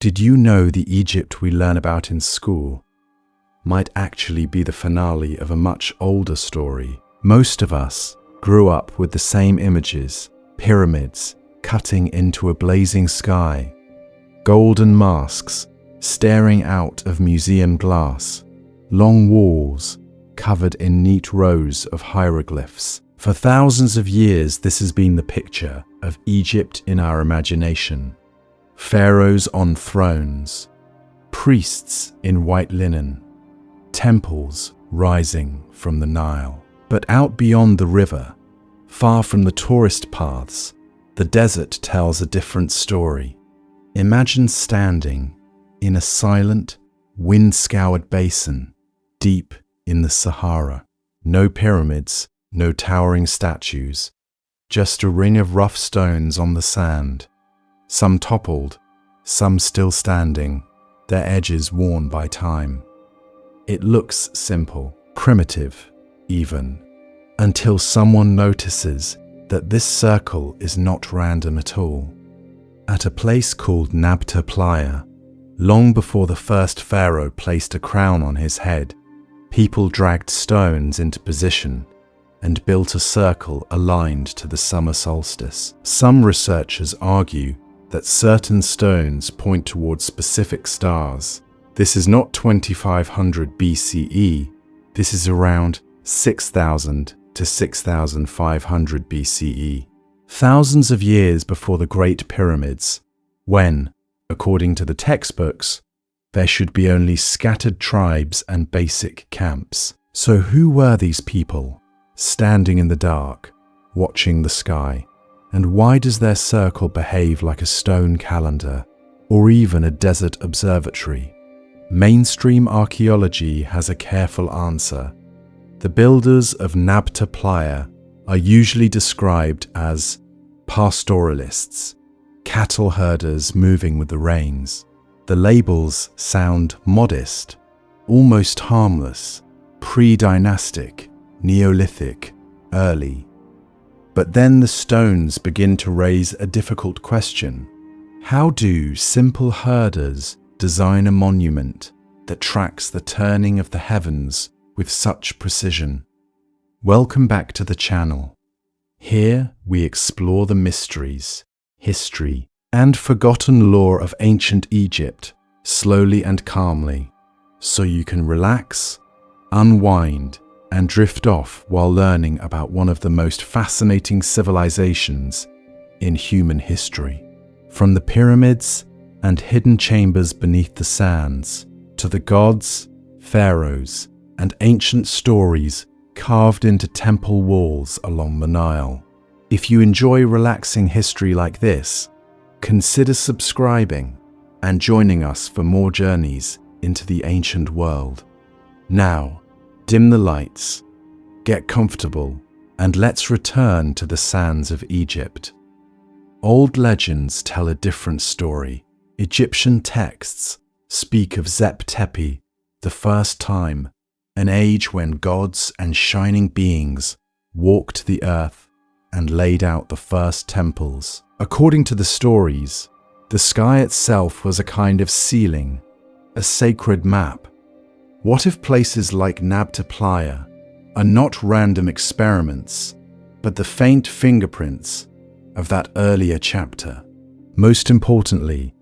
Did you know the Egypt we learn about in school might actually be the finale of a much older story? Most of us grew up with the same images: pyramids cutting into a blazing sky, golden masks staring out of museum glass, long walls covered in neat rows of hieroglyphs. For thousands of years, this has been the picture of Egypt in our imagination. Pharaohs on thrones, priests in white linen, temples rising from the Nile. But out beyond the river, far from the tourist paths, the desert tells a different story. Imagine standing in a silent, wind-scoured basin deep in the Sahara. No pyramids, no towering statues, just a ring of rough stones on the sand, some toppled, some still standing, their edges worn by time. It looks simple, primitive even, until someone notices that this circle is not random at all. At a place called Nabta Playa, long before the first pharaoh placed a crown on his head, people dragged stones into position and built a circle aligned to the summer solstice. Some researchers argue that certain stones point towards specific stars. This is not 2500 BCE, this is around 6000 to 6500 BCE, thousands of years before the Great Pyramids, when, according to the textbooks, there should be only scattered tribes and basic camps. So who were these people, standing in the dark, watching the sky? And why does their circle behave like a stone calendar, or even a desert observatory? Mainstream archaeology has a careful answer. The builders of Nabta Playa are usually described as pastoralists, cattle herders moving with the rains. The labels sound modest, almost harmless, pre-dynastic, Neolithic, early. But then the stones begin to raise a difficult question. How do simple herders design a monument that tracks the turning of the heavens with such precision? Welcome back to the channel. Here we explore the mysteries, history, and forgotten lore of ancient Egypt, slowly and calmly, so you can relax, unwind, and drift off while learning about one of the most fascinating civilizations in human history. From the pyramids and hidden chambers beneath the sands, to the gods, pharaohs, and ancient stories carved into temple walls along the Nile. If you enjoy relaxing history like this, consider subscribing and joining us for more journeys into the ancient world. Now, dim the lights, get comfortable, and let's return to the sands of Egypt. Old legends tell a different story. Egyptian texts speak of Zep-Tepi, the first time, an age when gods and shining beings walked the earth and laid out the first temples. According to the stories, the sky itself was a kind of ceiling, a sacred map. What if places like Nabta Playa are not random experiments, but the faint fingerprints of that earlier chapter? Most importantly,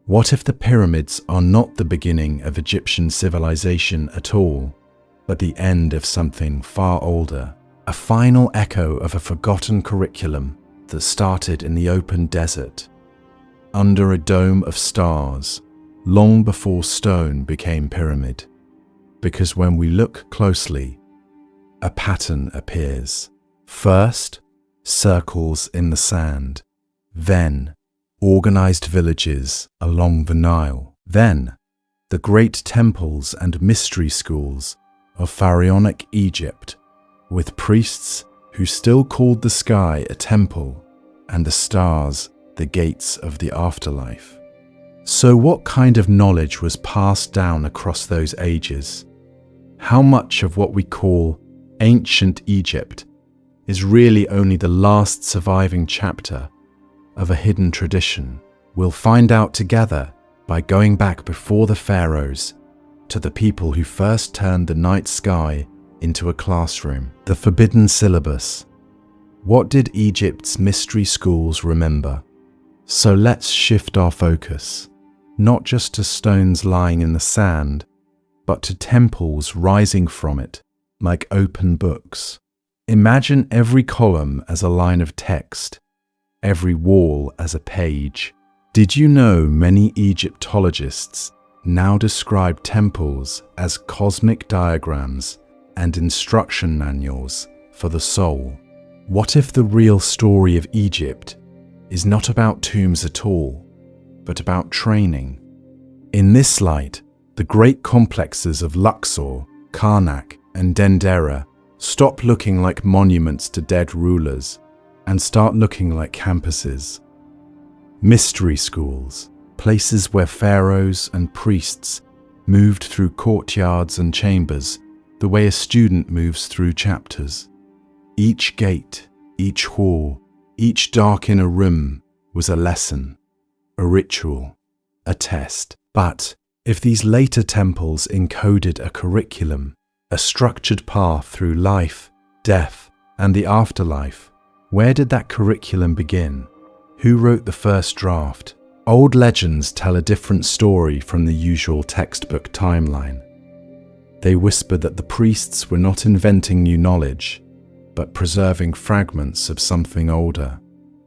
what if the pyramids are not the beginning of Egyptian civilization at all, but the end of something far older, a final echo of a forgotten curriculum that started in the open desert, under a dome of stars, long before stone became pyramid? Because when we look closely, a pattern appears. First, circles in the sand, then organized villages along the Nile, then the great temples and mystery schools of pharaonic Egypt, with priests who still called the sky a temple and the stars the gates of the afterlife. So what kind of knowledge was passed down across those ages? How much of what we call ancient Egypt is really only the last surviving chapter of a hidden tradition? We'll find out together by going back before the pharaohs to the people who first turned the night sky into a classroom, the forbidden syllabus. What did Egypt's mystery schools remember? So let's shift our focus, not just to stones lying in the sand, but to temples rising from it, like open books. Imagine every column as a line of text, every wall as a page. Did you know many Egyptologists now describe temples as cosmic diagrams and instruction manuals for the soul? What if the real story of Egypt is not about tombs at all, but about training? In this light, the great complexes of Luxor, Karnak, and Dendera stop looking like monuments to dead rulers and start looking like campuses. Mystery schools, places where pharaohs and priests moved through courtyards and chambers the way a student moves through chapters. Each gate, each hall, each dark inner room was a lesson, a ritual, a test. But if these later temples encoded a curriculum, a structured path through life, death, and the afterlife, where did that curriculum begin? Who wrote the first draft? Old legends tell a different story from the usual textbook timeline. They whisper that the priests were not inventing new knowledge, but preserving fragments of something older.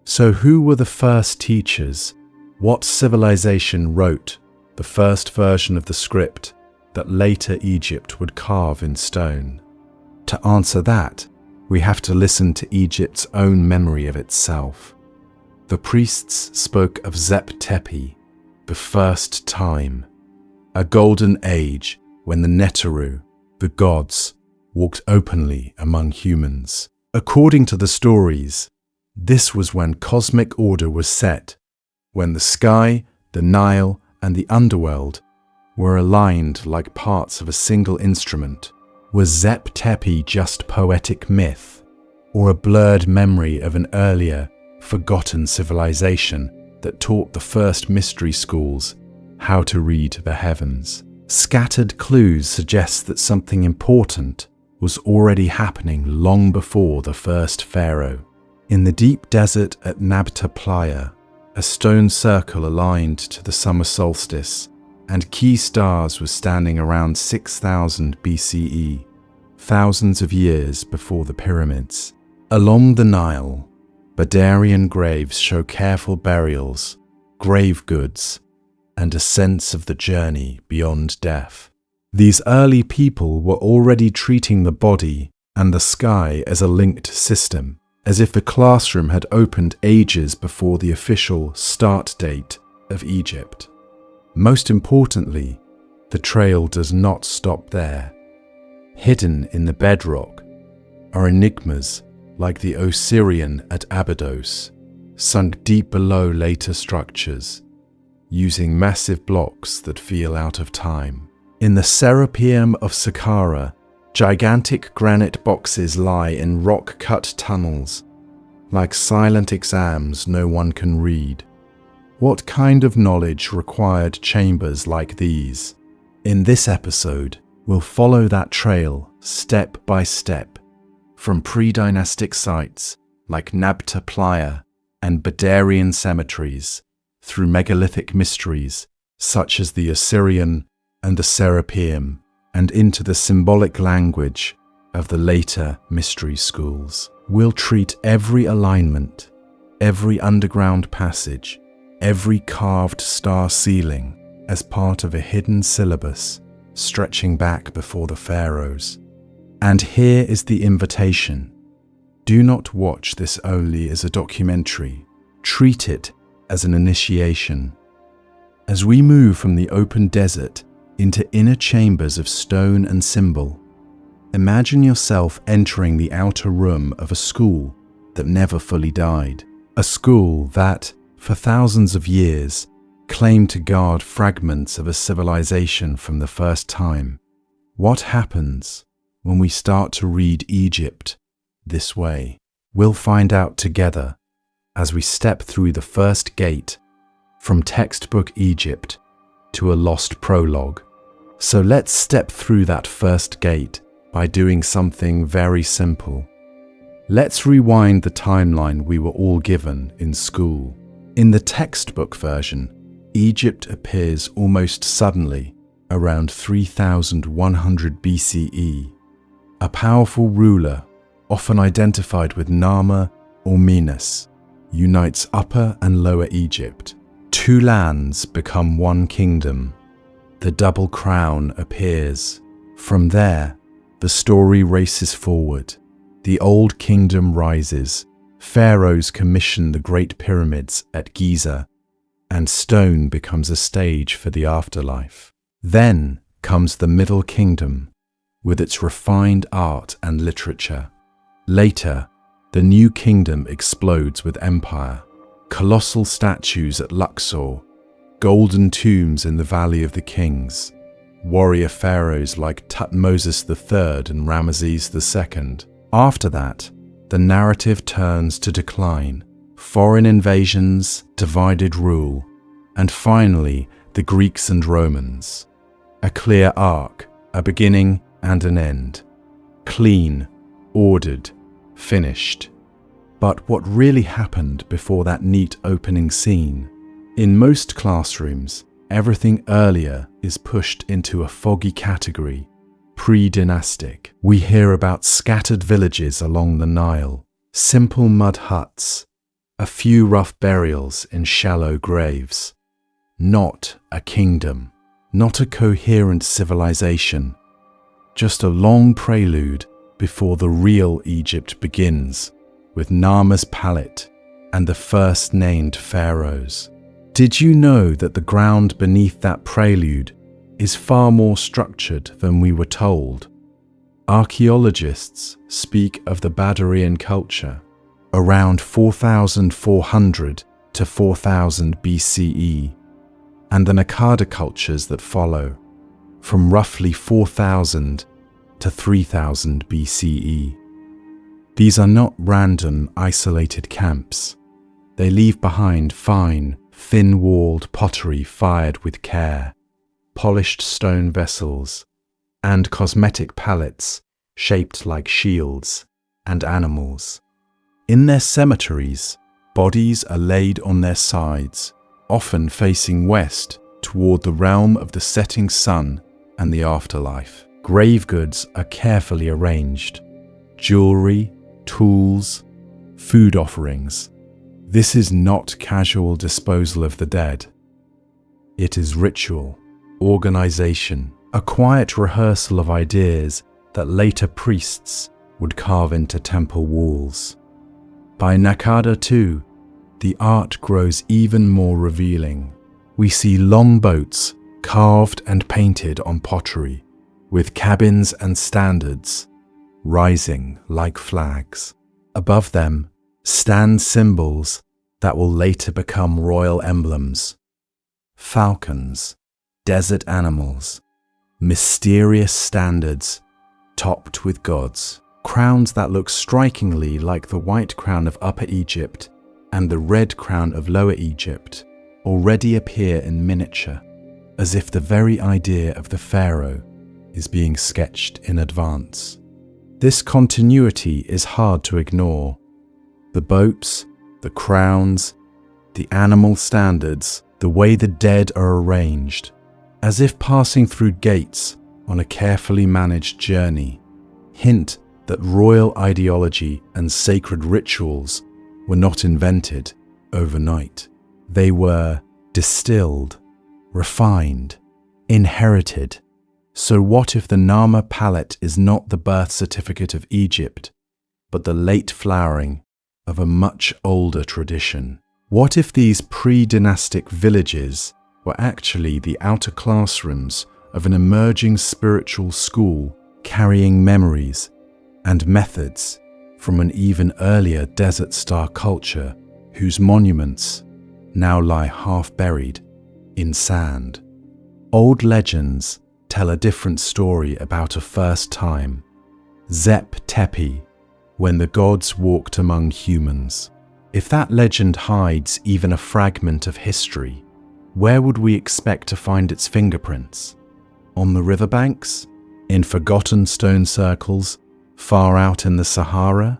So who were the first teachers? What civilization wrote the first version of the script that later Egypt would carve in stone? To answer that, we have to listen to Egypt's own memory of itself. The priests spoke of Zep Tepi, the first time, a golden age when the Neteru, the gods, walked openly among humans. According to the stories, this was when cosmic order was set, when the sky, the Nile, and the underworld were aligned like parts of a single instrument. Was Zep Tepi just poetic myth, or a blurred memory of an earlier, forgotten civilization that taught the first mystery schools how to read the heavens? Scattered clues suggest that something important was already happening long before the first pharaoh. In the deep desert at Nabta Playa, a stone circle aligned to the summer solstice and key stars was standing around 6000 BCE, thousands of years before the pyramids. Along the Nile, Badarian graves show careful burials, grave goods, and a sense of the journey beyond death. These early people were already treating the body and the sky as a linked system, as if the classroom had opened ages before the official start date of Egypt. Most importantly, the trail does not stop there. Hidden in the bedrock are enigmas like the Osirian at Abydos, sunk deep below later structures, using massive blocks that feel out of time. In the Serapeum of Saqqara, gigantic granite boxes lie in rock-cut tunnels, like silent exams no one can read. What kind of knowledge required chambers like these? In this episode, we'll follow that trail step by step, from pre-dynastic sites like Nabta Playa and Badarian cemeteries, through megalithic mysteries such as the Assyrian and the Serapeum, and into the symbolic language of the later mystery schools. We'll treat every alignment, every underground passage, every carved star ceiling as part of a hidden syllabus stretching back before the pharaohs. And here is the invitation. Do not watch this only as a documentary. Treat it as an initiation. As we move from the open desert into inner chambers of stone and symbol, imagine yourself entering the outer room of a school that never fully died. A school that, for thousands of years, claimed to guard fragments of a civilization from the first time. What happens when we start to read Egypt this way? We'll find out together as we step through the first gate from textbook Egypt to a lost prologue. So let's step through that first gate by doing something very simple. Let's rewind the timeline we were all given in school. In the textbook version, Egypt appears almost suddenly around 3100 BCE. A powerful ruler, often identified with Nama or Minas, unites Upper and Lower Egypt. Two lands become one kingdom. The double crown appears. From there, the story races forward. The old kingdom rises. Pharaohs commission the Great Pyramids at Giza, and stone becomes a stage for the afterlife. Then comes the Middle Kingdom, with its refined art and literature. Later, the New Kingdom explodes with empire. Colossal statues at Luxor, golden tombs in the Valley of the Kings, warrior pharaohs like Tutmosis III and Ramesses II. After that, the narrative turns to decline, foreign invasions, divided rule, and finally the Greeks and Romans. A clear arc, a beginning and an end. Clean, ordered, finished. But what really happened before that neat opening scene? In most classrooms, everything earlier is pushed into a foggy category, pre-dynastic. We hear about scattered villages along the Nile, simple mud huts, a few rough burials in shallow graves. Not a kingdom, not a coherent civilization, just a long prelude before the real Egypt begins, with Nama's palette and the first named pharaohs. Did you know that the ground beneath that prelude is far more structured than we were told? Archaeologists speak of the Badarian culture, around 4400 to 4000 BCE, and the Naqada cultures that follow, from roughly 4000 to 3000 BCE. These are not random, isolated camps. They leave behind fine, thin-walled pottery fired with care, polished stone vessels, and cosmetic palettes shaped like shields and animals. In their cemeteries, bodies are laid on their sides, often facing west toward the realm of the setting sun and the afterlife. Grave goods are carefully arranged. Jewelry, tools, food offerings. This is not casual disposal of the dead. It is ritual, organization, a quiet rehearsal of ideas that later priests would carve into temple walls. By Naqada too, the art grows even more revealing. We see long boats carved and painted on pottery, with cabins and standards rising like flags. Above them stand symbols that will later become royal emblems. Falcons, desert animals, mysterious standards topped with gods. Crowns that look strikingly like the white crown of Upper Egypt and the red crown of Lower Egypt already appear in miniature, as if the very idea of the pharaoh is being sketched in advance. This continuity is hard to ignore. The boats, the crowns, the animal standards, the way the dead are arranged, as if passing through gates on a carefully managed journey, hint that royal ideology and sacred rituals were not invented overnight. They were distilled, refined, inherited. So what if the Nama palette is not the birth certificate of Egypt, but the late flowering of a much older tradition? What if these pre-dynastic villages were actually the outer classrooms of an emerging spiritual school carrying memories and methods from an even earlier desert star culture whose monuments now lie half buried in sand? Old legends tell a different story about a first time, Zep Tepi, when the gods walked among humans. If that legend hides even a fragment of history, where would we expect to find its fingerprints? On the riverbanks? In forgotten stone circles, far out in the Sahara?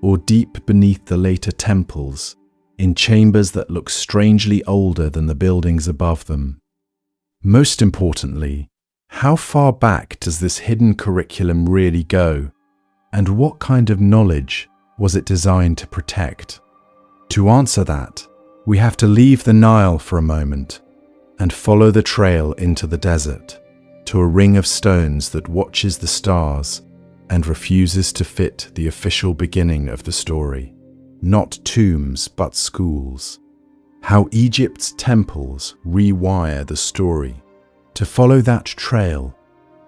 Or deep beneath the later temples, in chambers that look strangely older than the buildings above them? Most importantly, how far back does this hidden curriculum really go, and what kind of knowledge was it designed to protect? To answer that, we have to leave the Nile for a moment and follow the trail into the desert, to a ring of stones that watches the stars and refuses to fit the official beginning of the story. Not tombs, but schools. How Egypt's temples rewire the story. To follow that trail,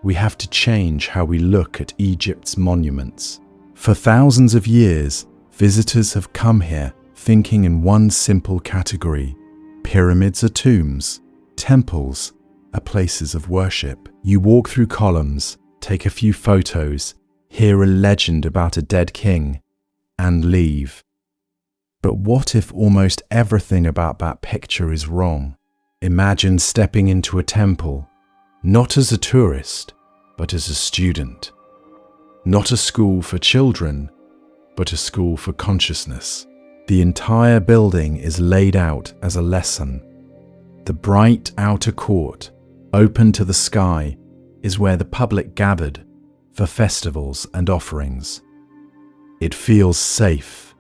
we have to change how we look at Egypt's monuments. For thousands of years, visitors have come here thinking in one simple category. Pyramids are tombs, temples are places of worship. You walk through columns, take a few photos, hear a legend about a dead king, and leave. But what if almost everything about that picture is wrong? Imagine stepping into a temple, not as a tourist, but as a student. Not a school for children, but a school for consciousness. The entire building is laid out as a lesson. The bright outer court, open to the sky, is where the public gathered for festivals and offerings. It feels safe,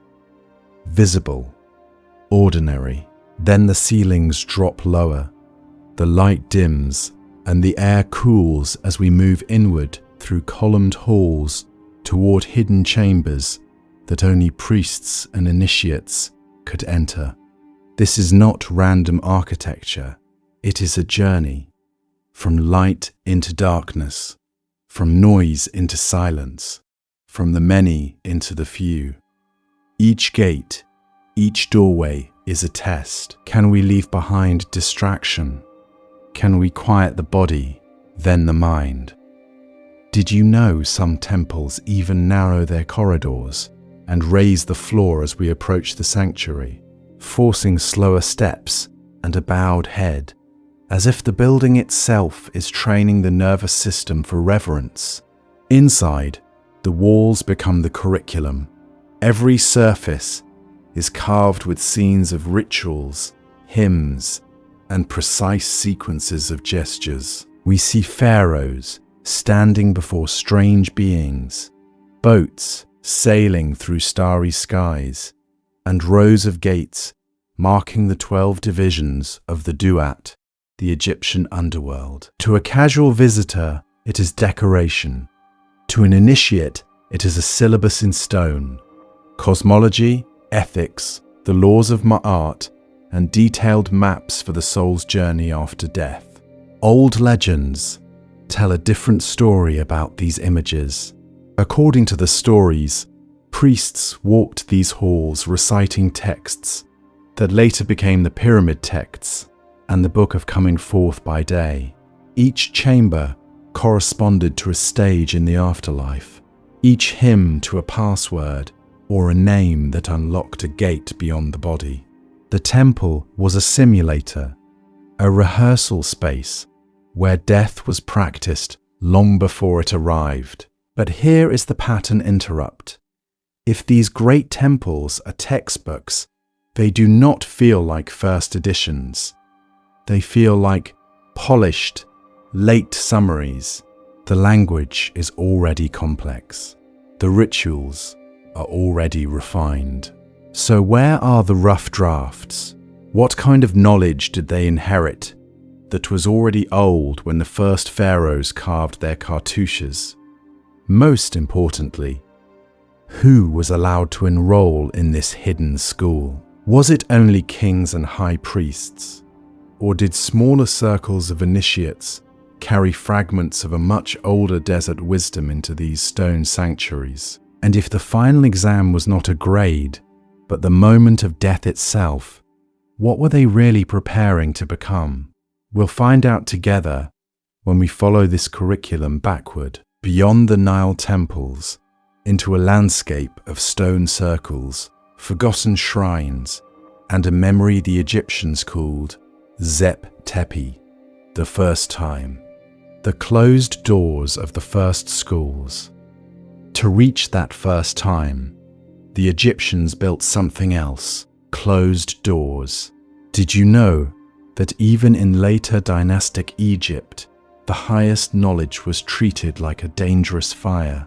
visible, ordinary. Then the ceilings drop lower, the light dims, and the air cools as we move inward through columned halls toward hidden chambers that only priests and initiates could enter. This is not random architecture. It is a journey from light into darkness, from noise into silence, from the many into the few. Each gate, each doorway is a test. Can we leave behind distraction? Can we quiet the body, then the mind? Did you know some temples even narrow their corridors and raise the floor as we approach the sanctuary, forcing slower steps and a bowed head, as if the building itself is training the nervous system for reverence? Inside, the walls become the curriculum. Every surface is carved with scenes of rituals, hymns, and precise sequences of gestures. We see pharaohs standing before strange beings, boats sailing through starry skies, and rows of gates marking the 12 divisions of the Duat, the Egyptian underworld. To a casual visitor, it is decoration. To an initiate, it is a syllabus in stone. Cosmology, ethics, the laws of Ma'at, and detailed maps for the soul's journey after death. Old legends tell a different story about these images. According to the stories, priests walked these halls reciting texts that later became the pyramid texts and the Book of Coming Forth by Day. Each chamber corresponded to a stage in the afterlife, each hymn to a password or a name that unlocked a gate beyond the body. The temple was a simulator, a rehearsal space where death was practiced long before it arrived. But here is the pattern interrupt. If these great temples are textbooks, they do not feel like first editions. They feel like polished, late summaries. The language is already complex. The rituals are already refined. So where are the rough drafts? What kind of knowledge did they inherit that was already old when the first pharaohs carved their cartouches? Most importantly, who was allowed to enroll in this hidden school? Was it only kings and high priests? Or did smaller circles of initiates carry fragments of a much older desert wisdom into these stone sanctuaries? And if the final exam was not a grade, but the moment of death itself, what were they really preparing to become? We'll find out together when we follow this curriculum backward, beyond the Nile temples, into a landscape of stone circles, forgotten shrines, and a memory the Egyptians called Zep Tepi, the first time. The closed doors of the first schools. To reach that first time, the Egyptians built something else, closed doors. Did you know that even in later dynastic Egypt, the highest knowledge was treated like a dangerous fire?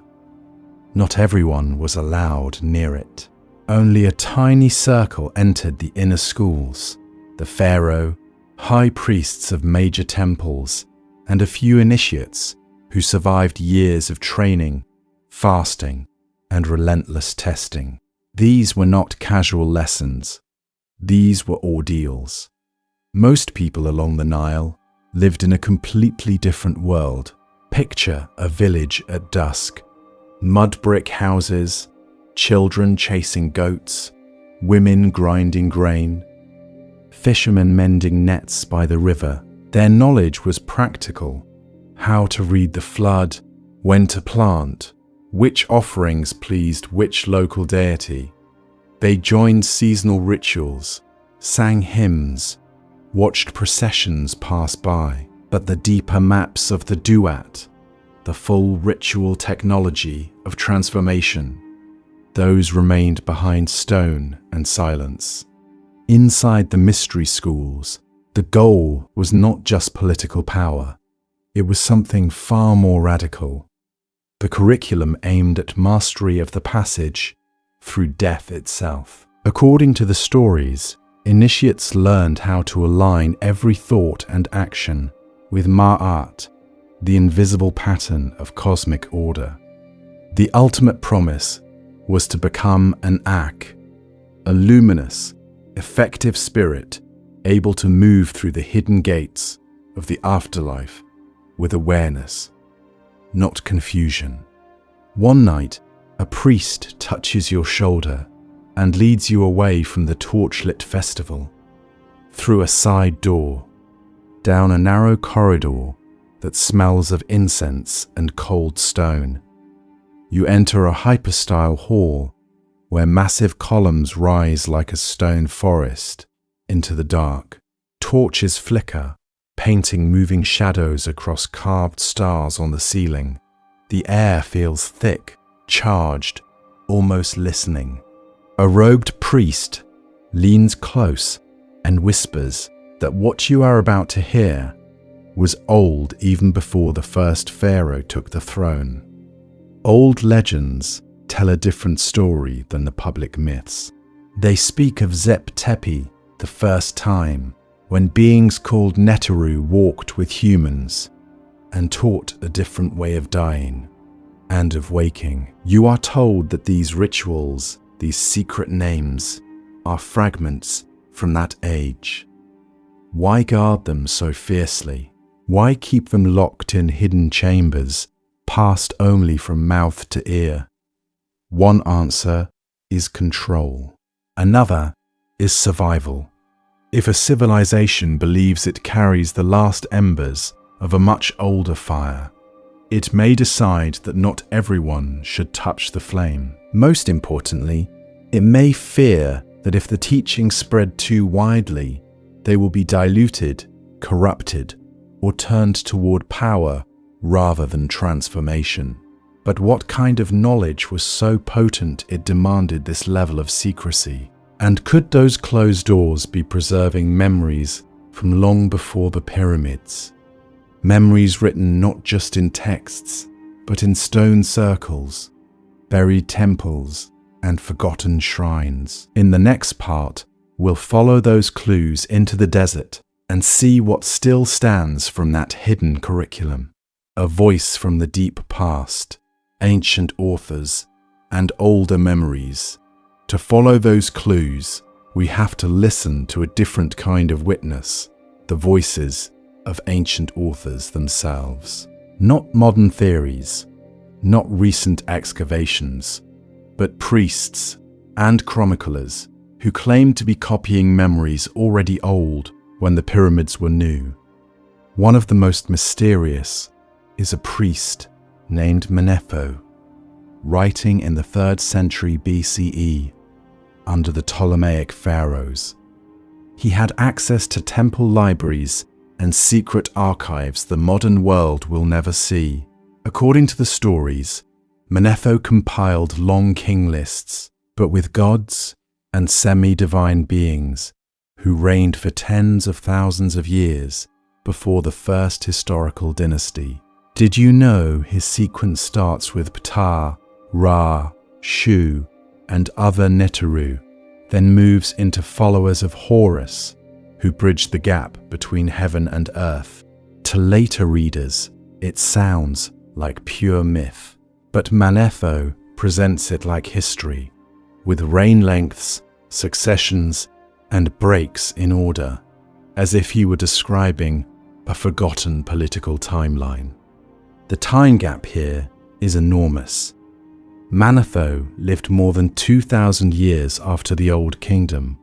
Not everyone was allowed near it. Only a tiny circle entered the inner schools: the pharaoh, high priests of major temples, and a few initiates who survived years of training, fasting, and relentless testing. These were not casual lessons. These were ordeals. Most people along the Nile lived in a completely different world. Picture a village at dusk. Mud brick houses, children chasing goats, women grinding grain, fishermen mending nets by the river. Their knowledge was practical: how to read the flood, when to plant, which offerings pleased which local deity. They joined seasonal rituals, sang hymns, watched processions pass by. But the deeper maps of the duat, the full ritual technology of transformation, those remained behind stone and silence. Inside the mystery schools, the goal was not just political power. It was something far more radical. The curriculum aimed at mastery of the passage through death itself. According to the stories, initiates learned how to align every thought and action with Ma'at, the invisible pattern of cosmic order. The ultimate promise was to become an Ak, a luminous, effective spirit able to move through the hidden gates of the afterlife with awareness, not confusion. One night, a priest touches your shoulder and leads you away from the torchlit festival, through a side door, down a narrow corridor that smells of incense and cold stone. You enter a hyperstyle hall where massive columns rise like a stone forest into the dark. Torches flicker, painting moving shadows across carved stars on the ceiling. The air feels thick, charged, almost listening. A robed priest leans close and whispers that what you are about to hear was old even before the first pharaoh took the throne. Old legends tell a different story than the public myths. They speak of Zep Tepi, the first time, when beings called Neteru walked with humans and taught a different way of dying and of waking. You are told that these rituals, these secret names, are fragments from that age. Why guard them so fiercely? Why keep them locked in hidden chambers, passed only from mouth to ear? One answer is control. Another is survival. If a civilization believes it carries the last embers of a much older fire, it may decide that not everyone should touch the flame. Most importantly, it may fear that if the teachings spread too widely, they will be diluted, corrupted, or turned toward power rather than transformation. But what kind of knowledge was so potent it demanded this level of secrecy? And could those closed doors be preserving memories from long before the pyramids? Memories written not just in texts, but in stone circles, buried temples, and forgotten shrines. In the next part, we'll follow those clues into the desert and see what still stands from that hidden curriculum. A voice from the deep past, ancient authors, and older memories. To follow those clues, we have to listen to a different kind of witness, the voices of ancient authors themselves. Not modern theories, not recent excavations, but priests and chroniclers who claim to be copying memories already old when the pyramids were new. One of the most mysterious is a priest named Manetho, writing in the 3rd century BCE under the Ptolemaic pharaohs. He had access to temple libraries and secret archives the modern world will never see. According to the stories, Manetho compiled long king lists, but with gods and semi-divine beings who reigned for tens of thousands of years before the first historical dynasty. Did you know his sequence starts with Ptah, Ra, Shu, and other Neteru, then moves into followers of Horus, who bridge the gap between heaven and earth? To later readers, it sounds like pure myth, but Manetho presents it like history, with reign lengths, successions, and breaks in order, as if he were describing a forgotten political timeline. The time gap here is enormous. Manetho lived more than 2,000 years after the Old Kingdom.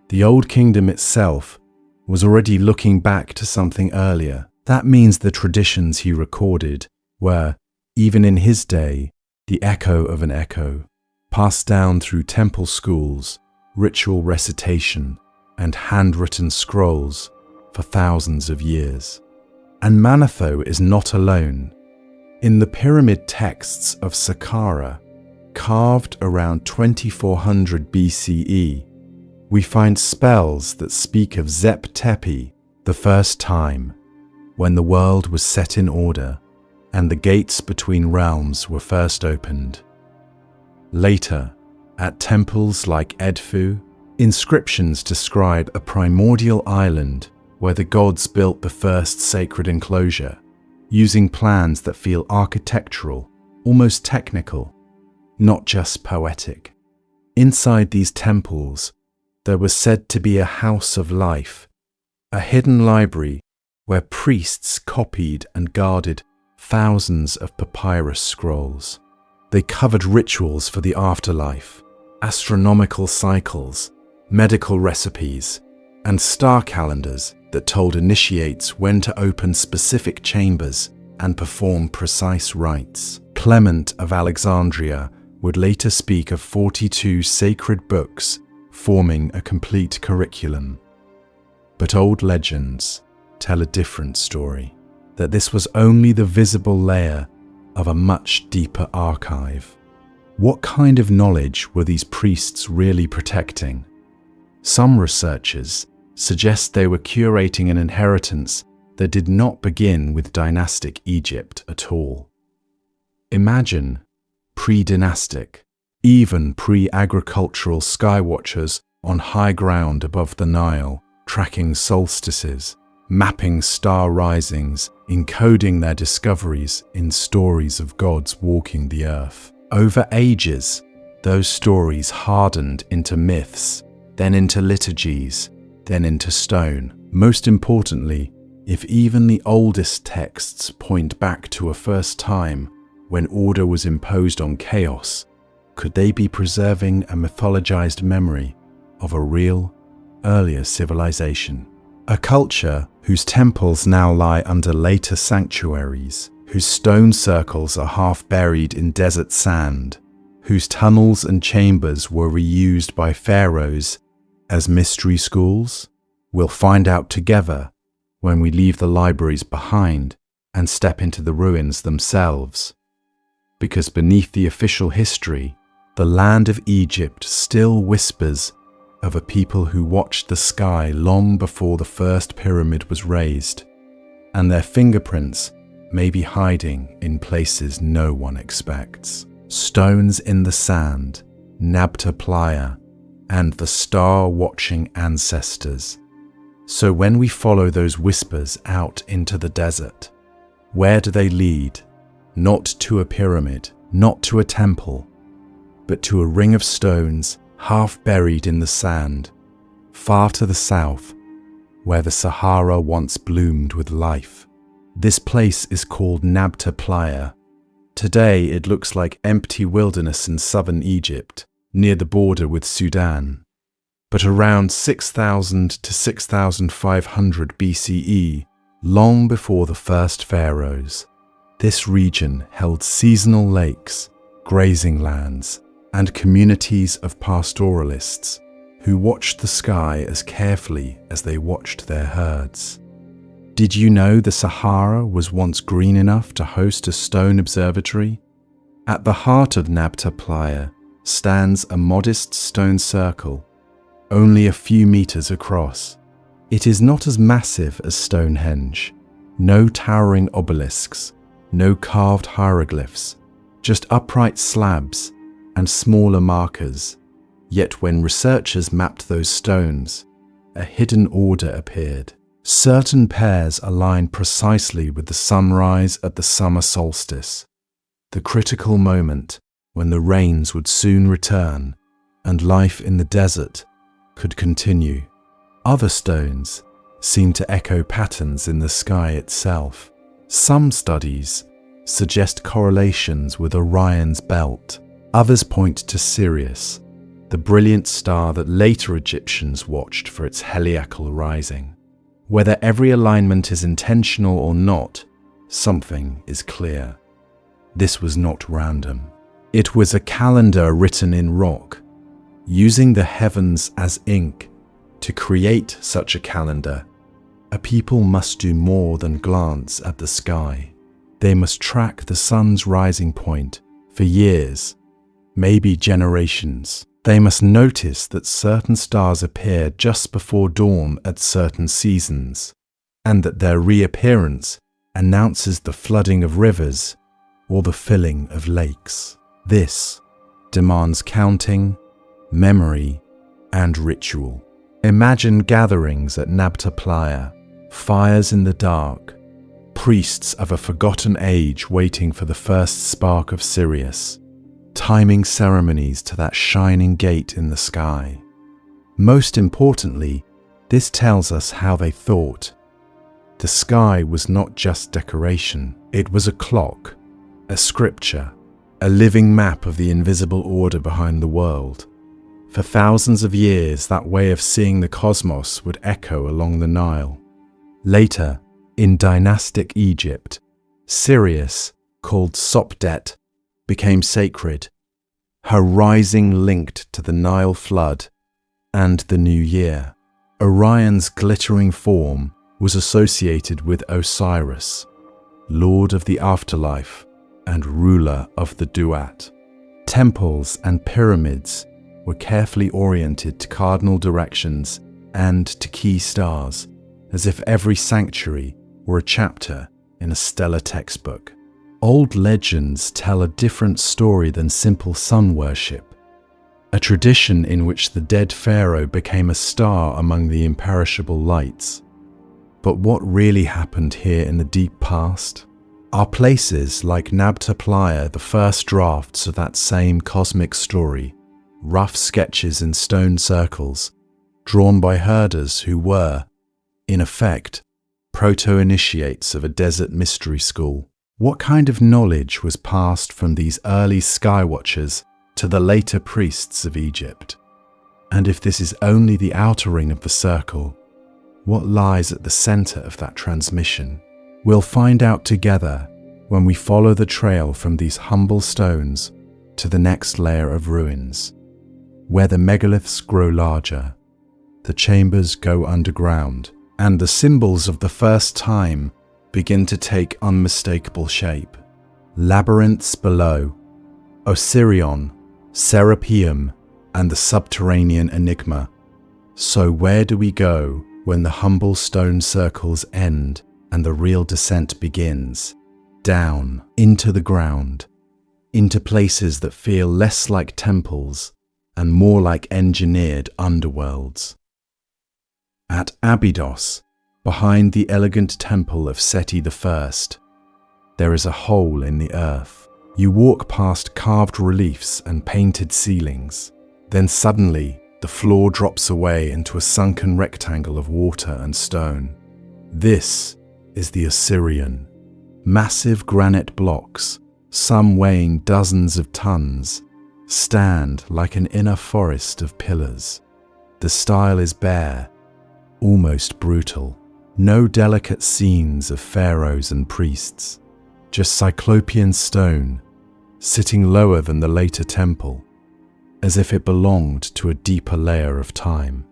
The Old Kingdom itself was already looking back to something earlier. That means the traditions he recorded were, even in his day, the echo of an echo, passed down through temple schools, ritual recitation, and handwritten scrolls for thousands of years. And Manetho is not alone. In the pyramid texts of Saqqara, carved around 2400 BCE, we find spells that speak of Zep Tepi, the first time, when the world was set in order and the gates between realms were first opened. Later, at temples like Edfu, inscriptions describe a primordial island where the gods built the first sacred enclosure, using plans that feel architectural, almost technical, not just poetic. Inside these temples, there was said to be a house of life, a hidden library where priests copied and guarded thousands of papyrus scrolls. They covered rituals for the afterlife, astronomical cycles, medical recipes, and star calendars that told initiates when to open specific chambers and perform precise rites. Clement of Alexandria would later speak of 42 sacred books forming a complete curriculum. But old legends tell a different story, that this was only the visible layer of a much deeper archive. What kind of knowledge were these priests really protecting? Some researchers suggest they were curating an inheritance that did not begin with dynastic Egypt at all. Imagine pre-dynastic, even pre-agricultural skywatchers on high ground above the Nile, tracking solstices, mapping star risings, encoding their discoveries in stories of gods walking the earth. Over ages, those stories hardened into myths, then into liturgies, then into stone. Most importantly, if even the oldest texts point back to a first time when order was imposed on chaos, could they be preserving a mythologized memory of a real, earlier civilization? A culture whose temples now lie under later sanctuaries, whose stone circles are half buried in desert sand, whose tunnels and chambers were reused by pharaohs as mystery schools? We'll find out together when we leave the libraries behind and step into the ruins themselves. Because beneath the official history, the land of Egypt still whispers of a people who watched the sky long before the first pyramid was raised, and their fingerprints may be hiding in places no one expects. Stones in the sand, Nabta Playa, and the star-watching ancestors. So when we follow those whispers out into the desert, where do they lead? Not to a pyramid, not to a temple, but to a ring of stones half buried in the sand, far to the south, where the Sahara once bloomed with life. This place is called Nabta Playa. Today it looks like empty wilderness in southern Egypt, near the border with Sudan. But around 6000 to 6500 BCE, long before the first pharaohs, this region held seasonal lakes, grazing lands, and communities of pastoralists who watched the sky as carefully as they watched their herds. Did you know the Sahara was once green enough to host a stone observatory? At the heart of Nabta Playa stands a modest stone circle, only a few meters across. It is not as massive as Stonehenge. No towering obelisks, no carved hieroglyphs, just upright slabs and smaller markers. Yet when researchers mapped those stones, a hidden order appeared. Certain pairs aligned precisely with the sunrise at the summer solstice, the critical moment when the rains would soon return and life in the desert could continue. Other stones seem to echo patterns in the sky itself. Some studies suggest correlations with Orion's belt. Others point to Sirius, the brilliant star that later Egyptians watched for its heliacal rising. Whether every alignment is intentional or not, something is clear. This was not random. It was a calendar written in rock. Using the heavens as ink to create such a calendar, a people must do more than glance at the sky. They must track the sun's rising point for years, maybe generations. They must notice that certain stars appear just before dawn at certain seasons, and that their reappearance announces the flooding of rivers or the filling of lakes. This demands counting, memory, and ritual. Imagine gatherings at Nabta Playa, fires in the dark, priests of a forgotten age waiting for the first spark of Sirius, timing ceremonies to that shining gate in the sky. Most importantly, this tells us how they thought. The sky was not just decoration, it was a clock, a scripture, a living map of the invisible order behind the world. For thousands of years, that way of seeing the cosmos would echo along the Nile. Later, in dynastic Egypt, Sirius, called Sopdet, became sacred, her rising linked to the Nile flood and the new year. Orion's glittering form was associated with Osiris, lord of the afterlife and ruler of the Duat. Temples and pyramids were carefully oriented to cardinal directions and to key stars, as if every sanctuary were a chapter in a stellar textbook. Old legends tell a different story than simple sun worship, a tradition in which the dead pharaoh became a star among the imperishable lights. But what really happened here in the deep past? Are places like Nabta Playa the first drafts of that same cosmic story, rough sketches in stone circles, drawn by herders who were, in effect, proto-initiates of a desert mystery school? What kind of knowledge was passed from these early skywatchers to the later priests of Egypt? And if this is only the outer ring of the circle, what lies at the center of that transmission? We'll find out together when we follow the trail from these humble stones to the next layer of ruins, where the megaliths grow larger, the chambers go underground, and the symbols of the first time begin to take unmistakable shape. Labyrinths below, Osirion, Serapeum, and the subterranean enigma. So where do we go when the humble stone circles end and the real descent begins? Down, into the ground, into places that feel less like temples and more like engineered underworlds. At Abydos, behind the elegant temple of Seti I, there is a hole in the earth. You walk past carved reliefs and painted ceilings. Then suddenly, the floor drops away into a sunken rectangle of water and stone. This is the Osirion. Massive granite blocks, some weighing dozens of tons, stand like an inner forest of pillars. The style is bare, almost brutal. No delicate scenes of pharaohs and priests, just cyclopean stone, sitting lower than the later temple. as if it belonged to a deeper layer of time.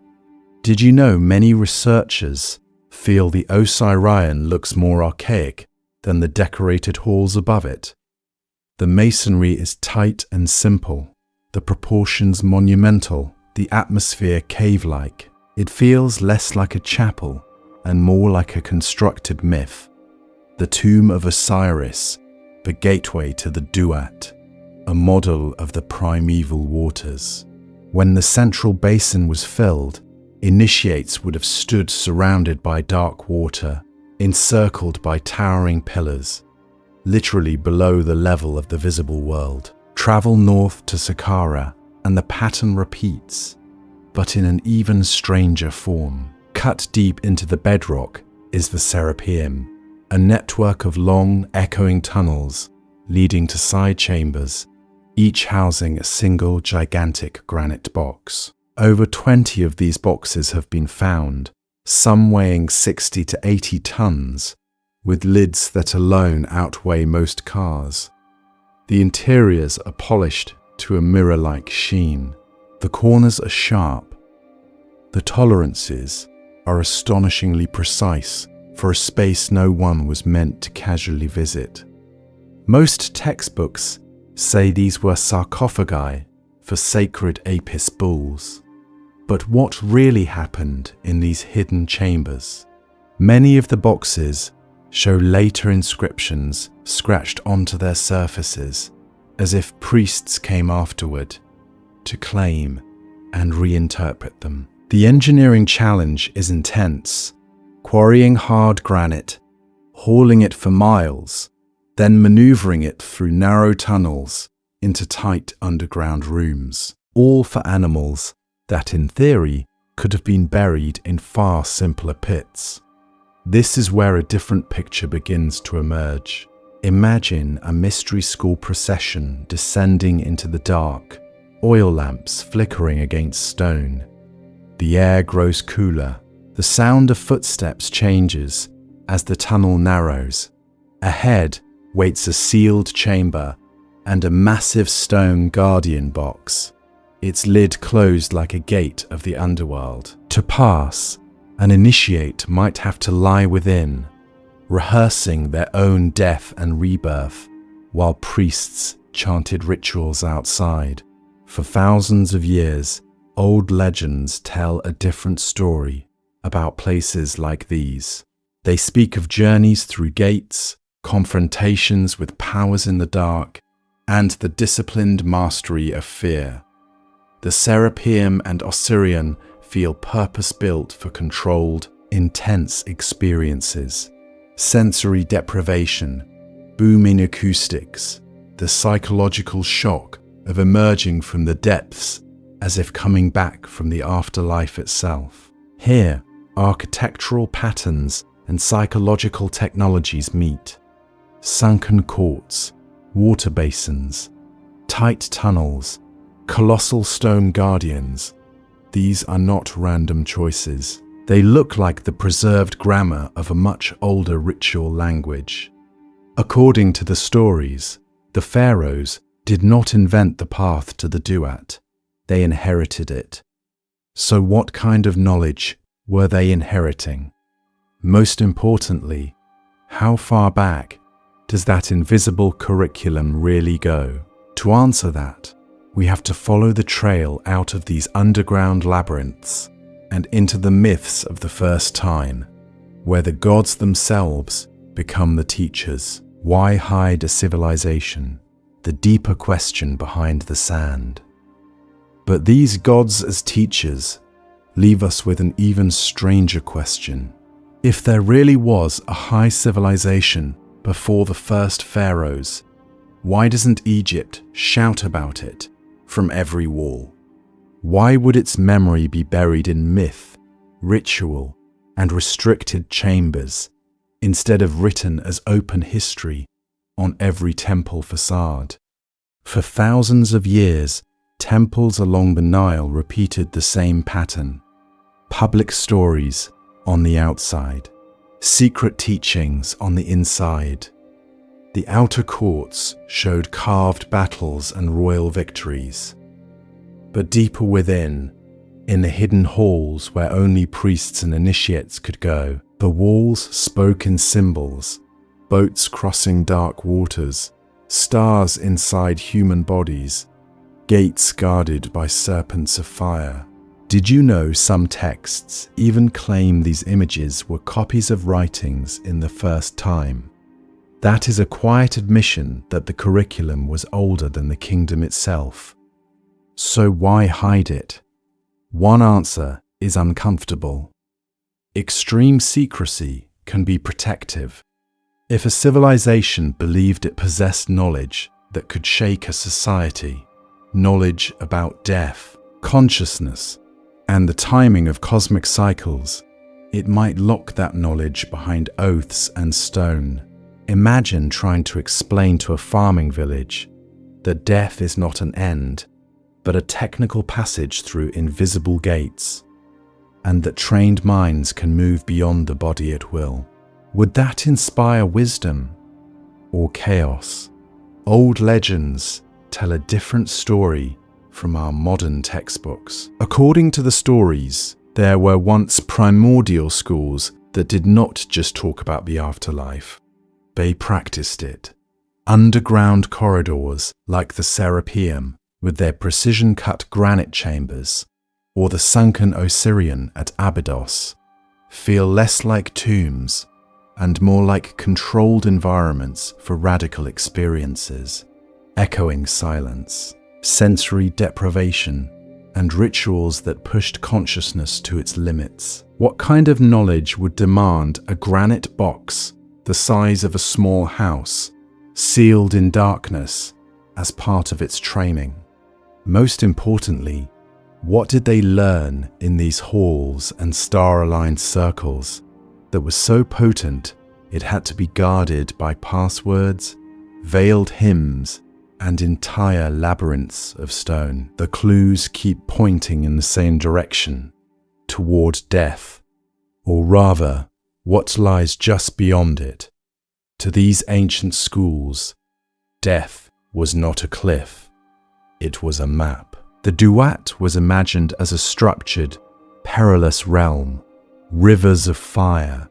Did you know many researchers feel the Osirian looks more archaic than the decorated halls above it? The masonry is tight and simple, the proportions monumental, the atmosphere cave-like. It feels less like a chapel and more like a constructed myth. The tomb of Osiris, the gateway to the Duat, a model of the primeval waters. When the central basin was filled, initiates would have stood surrounded by dark water, encircled by towering pillars, literally below the level of the visible world. Travel north to Saqqara, and the pattern repeats, but in an even stranger form. Cut deep into the bedrock is the Serapeum, a network of long, echoing tunnels leading to side chambers, each housing a single gigantic granite box. Over 20 of these boxes have been found, some weighing 60 to 80 tons, with lids that alone outweigh most cars. The interiors are polished to a mirror-like sheen. The corners are sharp. The tolerances are astonishingly precise for a space no one was meant to casually visit. Most textbooks say these were sarcophagi for sacred Apis bulls. But what really happened in these hidden chambers? Many of the boxes show later inscriptions scratched onto their surfaces, as if priests came afterward to claim and reinterpret them. The engineering challenge is intense, quarrying hard granite, hauling it for miles, then maneuvering it through narrow tunnels into tight underground rooms, all for animals that in theory could have been buried in far simpler pits. This is where a different picture begins to emerge. Imagine a mystery school procession descending into the dark, oil lamps flickering against stone. The air grows cooler. The sound of footsteps changes as the tunnel narrows. Ahead waits a sealed chamber and a massive stone guardian box, its lid closed like a gate of the underworld. To pass, an initiate might have to lie within, rehearsing their own death and rebirth, while priests chanted rituals outside. For thousands of years, old legends tell a different story about places like these. They speak of journeys through gates, confrontations with powers in the dark, and the disciplined mastery of fear. The Serapeum and Osirian feel purpose-built for controlled, intense experiences. Sensory deprivation, booming acoustics, the psychological shock of emerging from the depths as if coming back from the afterlife itself. Here, architectural patterns and psychological technologies meet. Sunken courts, water basins, tight tunnels, colossal stone guardians. These are not random choices. They look like the preserved grammar of a much older ritual language. According to the stories, the pharaohs did not invent the path to the Duat. They inherited it. So what kind of knowledge were they inheriting? Most importantly, how far back does that invisible curriculum really go? To answer that, we have to follow the trail out of these underground labyrinths and into the myths of the first time, where the gods themselves become the teachers. Why hide a civilization? The deeper question behind the sand. But these gods as teachers leave us with an even stranger question. If there really was a high civilization before the first pharaohs, why doesn't Egypt shout about it from every wall? Why would its memory be buried in myth, ritual, and restricted chambers, instead of written as open history on every temple facade? For thousands of years, temples along the Nile repeated the same pattern. Public stories on the outside, secret teachings on the inside. The outer courts showed carved battles and royal victories. But deeper within, in the hidden halls where only priests and initiates could go, the walls spoke in symbols, boats crossing dark waters, stars inside human bodies, gates guarded by serpents of fire. Did you know some texts even claim these images were copies of writings in the first time? That is a quiet admission that the curriculum was older than the kingdom itself. So why hide it? One answer is uncomfortable. Extreme secrecy can be protective. If a civilization believed it possessed knowledge that could shake a society, knowledge about death, consciousness, and the timing of cosmic cycles, it might lock that knowledge behind oaths and stone. Imagine trying to explain to a farming village that death is not an end, but a technical passage through invisible gates, and that trained minds can move beyond the body at will. Would that inspire wisdom or chaos? Old legends tell a different story from our modern textbooks. According to the stories, there were once primordial schools that did not just talk about the afterlife. They practiced it. Underground corridors like the Serapeum, with their precision-cut granite chambers, or the sunken Osirian at Abydos, feel less like tombs and more like controlled environments for radical experiences. Echoing silence, sensory deprivation, and rituals that pushed consciousness to its limits. What kind of knowledge would demand a granite box the size of a small house, sealed in darkness, as part of its training? Most importantly, what did they learn in these halls and star-aligned circles that was so potent it had to be guarded by passwords, veiled hymns, and entire labyrinths of stone? The clues keep pointing in the same direction, toward death, or rather, what lies just beyond it. To these ancient schools, death was not a cliff, it was a map. The Duat was imagined as a structured, perilous realm, rivers of fire,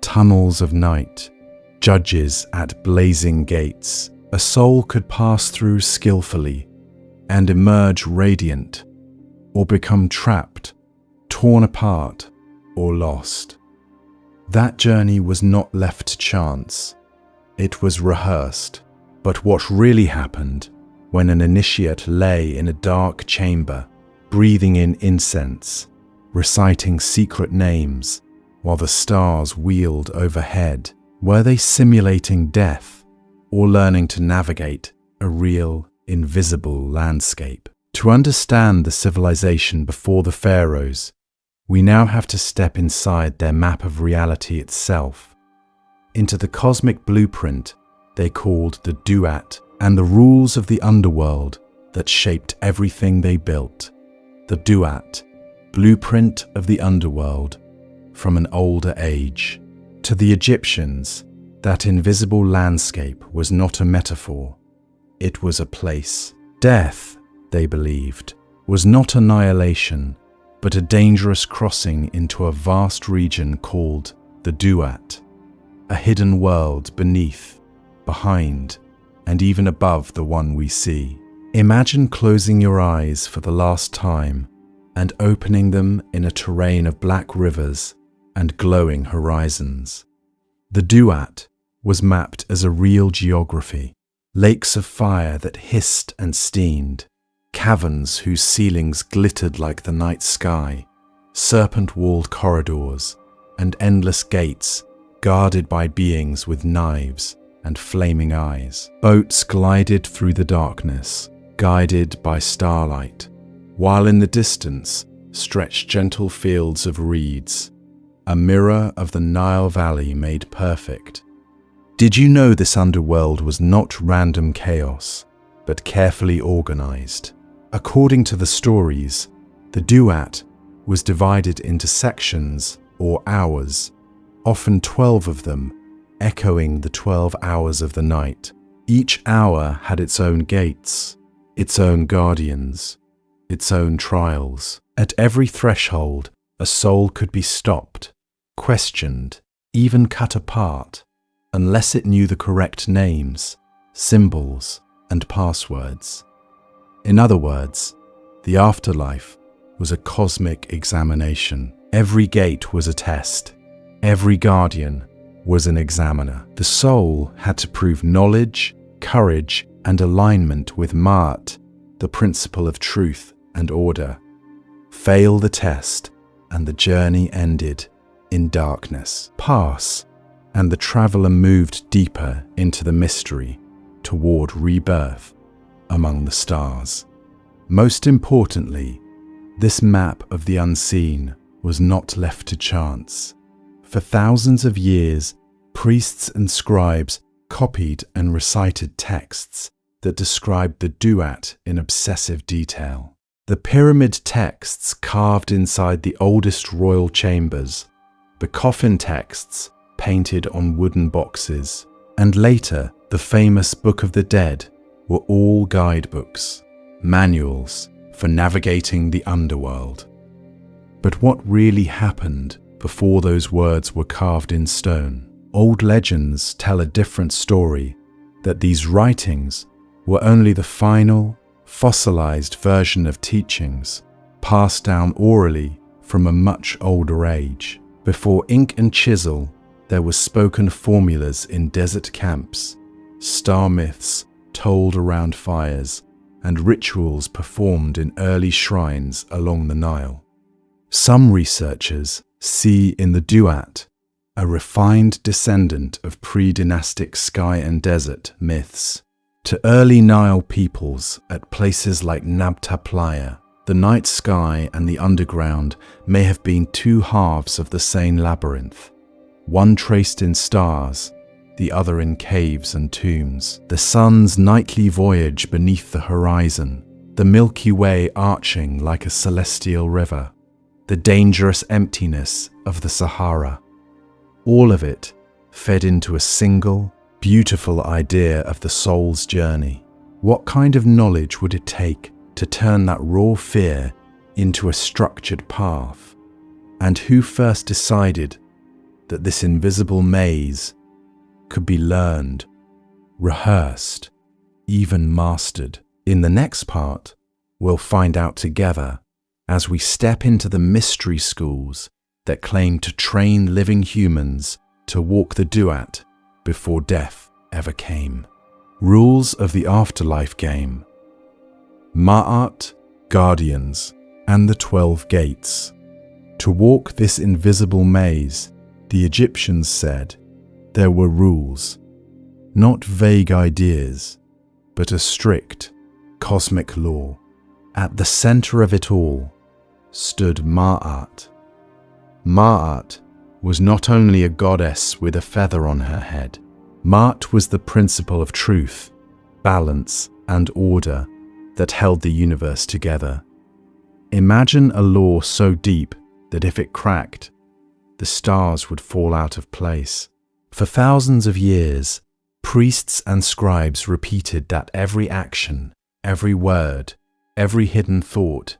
tunnels of night, judges at blazing gates. A soul could pass through skillfully and emerge radiant, or become trapped, torn apart, or lost. That journey was not left to chance. It was rehearsed. But what really happened when an initiate lay in a dark chamber, breathing in incense, reciting secret names, while the stars wheeled overhead? Were they simulating death, or learning to navigate a real, invisible landscape? To understand the civilization before the pharaohs, we now have to step inside their map of reality itself, into the cosmic blueprint they called the Duat, and the rules of the underworld that shaped everything they built. The Duat, blueprint of the underworld from an older age. To the Egyptians, that invisible landscape was not a metaphor, it was a place. Death, they believed, was not annihilation, but a dangerous crossing into a vast region called the Duat, a hidden world beneath, behind, and even above the one we see. Imagine closing your eyes for the last time and opening them in a terrain of black rivers and glowing horizons. The Duat was mapped as a real geography, lakes of fire that hissed and steamed, caverns whose ceilings glittered like the night sky, serpent-walled corridors, and endless gates guarded by beings with knives and flaming eyes. Boats glided through the darkness, guided by starlight, while in the distance stretched gentle fields of reeds, a mirror of the Nile Valley made perfect. Did you know this underworld was not random chaos, but carefully organized? According to the stories, the Duat was divided into sections or hours, often 12 of them, echoing the 12 hours of the night. Each hour had its own gates, its own guardians, its own trials. At every threshold, a soul could be stopped, questioned, even cut apart, unless it knew the correct names, symbols, and passwords. In other words, the afterlife was a cosmic examination. Every gate was a test. Every guardian was an examiner. The soul had to prove knowledge, courage, and alignment with Ma'at, the principle of truth and order. Fail the test, and the journey ended in darkness. Pass, and the traveler moved deeper into the mystery toward rebirth among the stars. Most importantly, this map of the unseen was not left to chance. For thousands of years, priests and scribes copied and recited texts that described the duat in obsessive detail. The pyramid texts carved inside the oldest royal chambers, the coffin texts painted on wooden boxes, and later the famous Book of the Dead were all guidebooks, manuals for navigating the underworld. But what really happened before those words were carved in stone? Old legends tell a different story, that these writings were only the final, fossilized version of teachings passed down orally from a much older age. Before ink and chisel, there were spoken formulas in desert camps, star myths told around fires, and rituals performed in early shrines along the Nile. Some researchers see in the duat a refined descendant of pre-dynastic sky and desert myths. To early Nile peoples at places like Nabta Playa, the night sky and the underground may have been two halves of the same labyrinth, one traced in stars, the other in caves and tombs. The sun's nightly voyage beneath the horizon, the Milky Way arching like a celestial river, the dangerous emptiness of the Sahara. All of it fed into a single, beautiful idea of the soul's journey. What kind of knowledge would it take to turn that raw fear into a structured path? And who first decided that this invisible maze could be learned, rehearsed, even mastered? In the next part, we'll find out together as we step into the mystery schools that claim to train living humans to walk the duat before death ever came. Rules of the afterlife game. Ma'at, guardians, and the 12 gates. To walk this invisible maze, the Egyptians said there were rules, not vague ideas, but a strict cosmic law. At the center of it all stood Ma'at. Ma'at was not only a goddess with a feather on her head. Ma'at was the principle of truth, balance, and order that held the universe together. Imagine a law so deep that if it cracked, the stars would fall out of place. For thousands of years, priests and scribes repeated that every action, every word, every hidden thought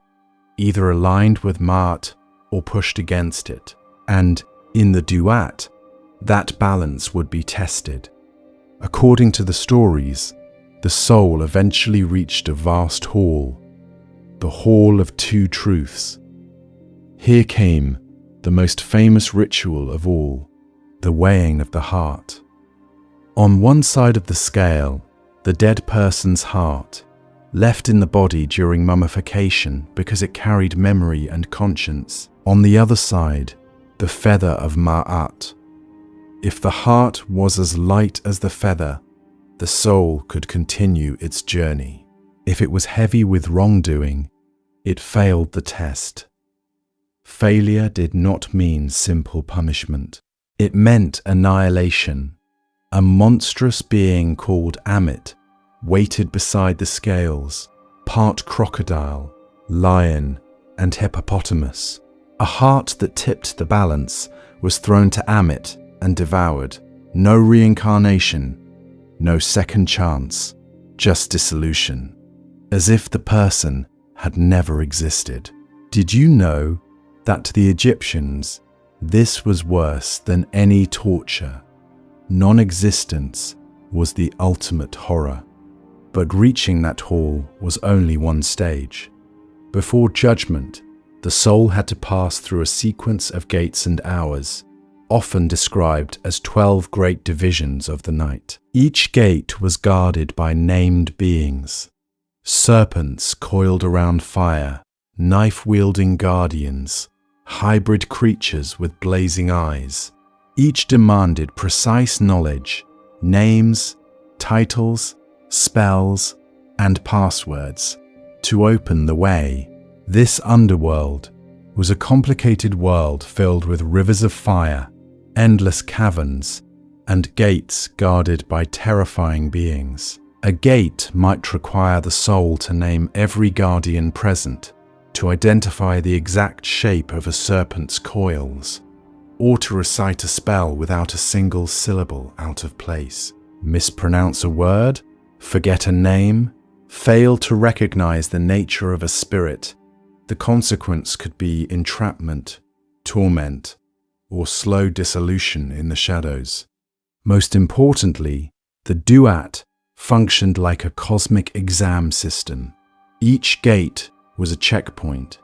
either aligned with Ma'at or pushed against it, and in the duat, that balance would be tested. According to the stories, the soul eventually reached a vast hall, the Hall of Two Truths. Here came the most famous ritual of all, the weighing of the heart. On one side of the scale, the dead person's heart, left in the body during mummification because it carried memory and conscience. On the other side, the feather of Ma'at. If the heart was as light as the feather, the soul could continue its journey. If it was heavy with wrongdoing, it failed the test. Failure did not mean simple punishment. It meant annihilation. A monstrous being called Amit waited beside the scales, part crocodile, lion, and hippopotamus. A heart that tipped the balance was thrown to Amit and devoured. No reincarnation, no second chance, just dissolution. As if the person had never existed. Did you know that to the Egyptians, this was worse than any torture? Non-existence was the ultimate horror. But reaching that hall was only one stage. Before judgment, the soul had to pass through a sequence of gates and hours, often described as 12 great divisions of the night. Each gate was guarded by named beings. Serpents coiled around fire, knife-wielding guardians, hybrid creatures with blazing eyes. Each demanded precise knowledge, names, titles, spells, and passwords to open the way. This underworld was a complicated world filled with rivers of fire, endless caverns, and gates guarded by terrifying beings. A gate might require the soul to name every guardian present, to identify the exact shape of a serpent's coils, or to recite a spell without a single syllable out of place. Mispronounce a word, forget a name, fail to recognize the nature of a spirit. The consequence could be entrapment, torment, or slow dissolution in the shadows. Most importantly, the duat functioned like a cosmic exam system. Each gate was a checkpoint,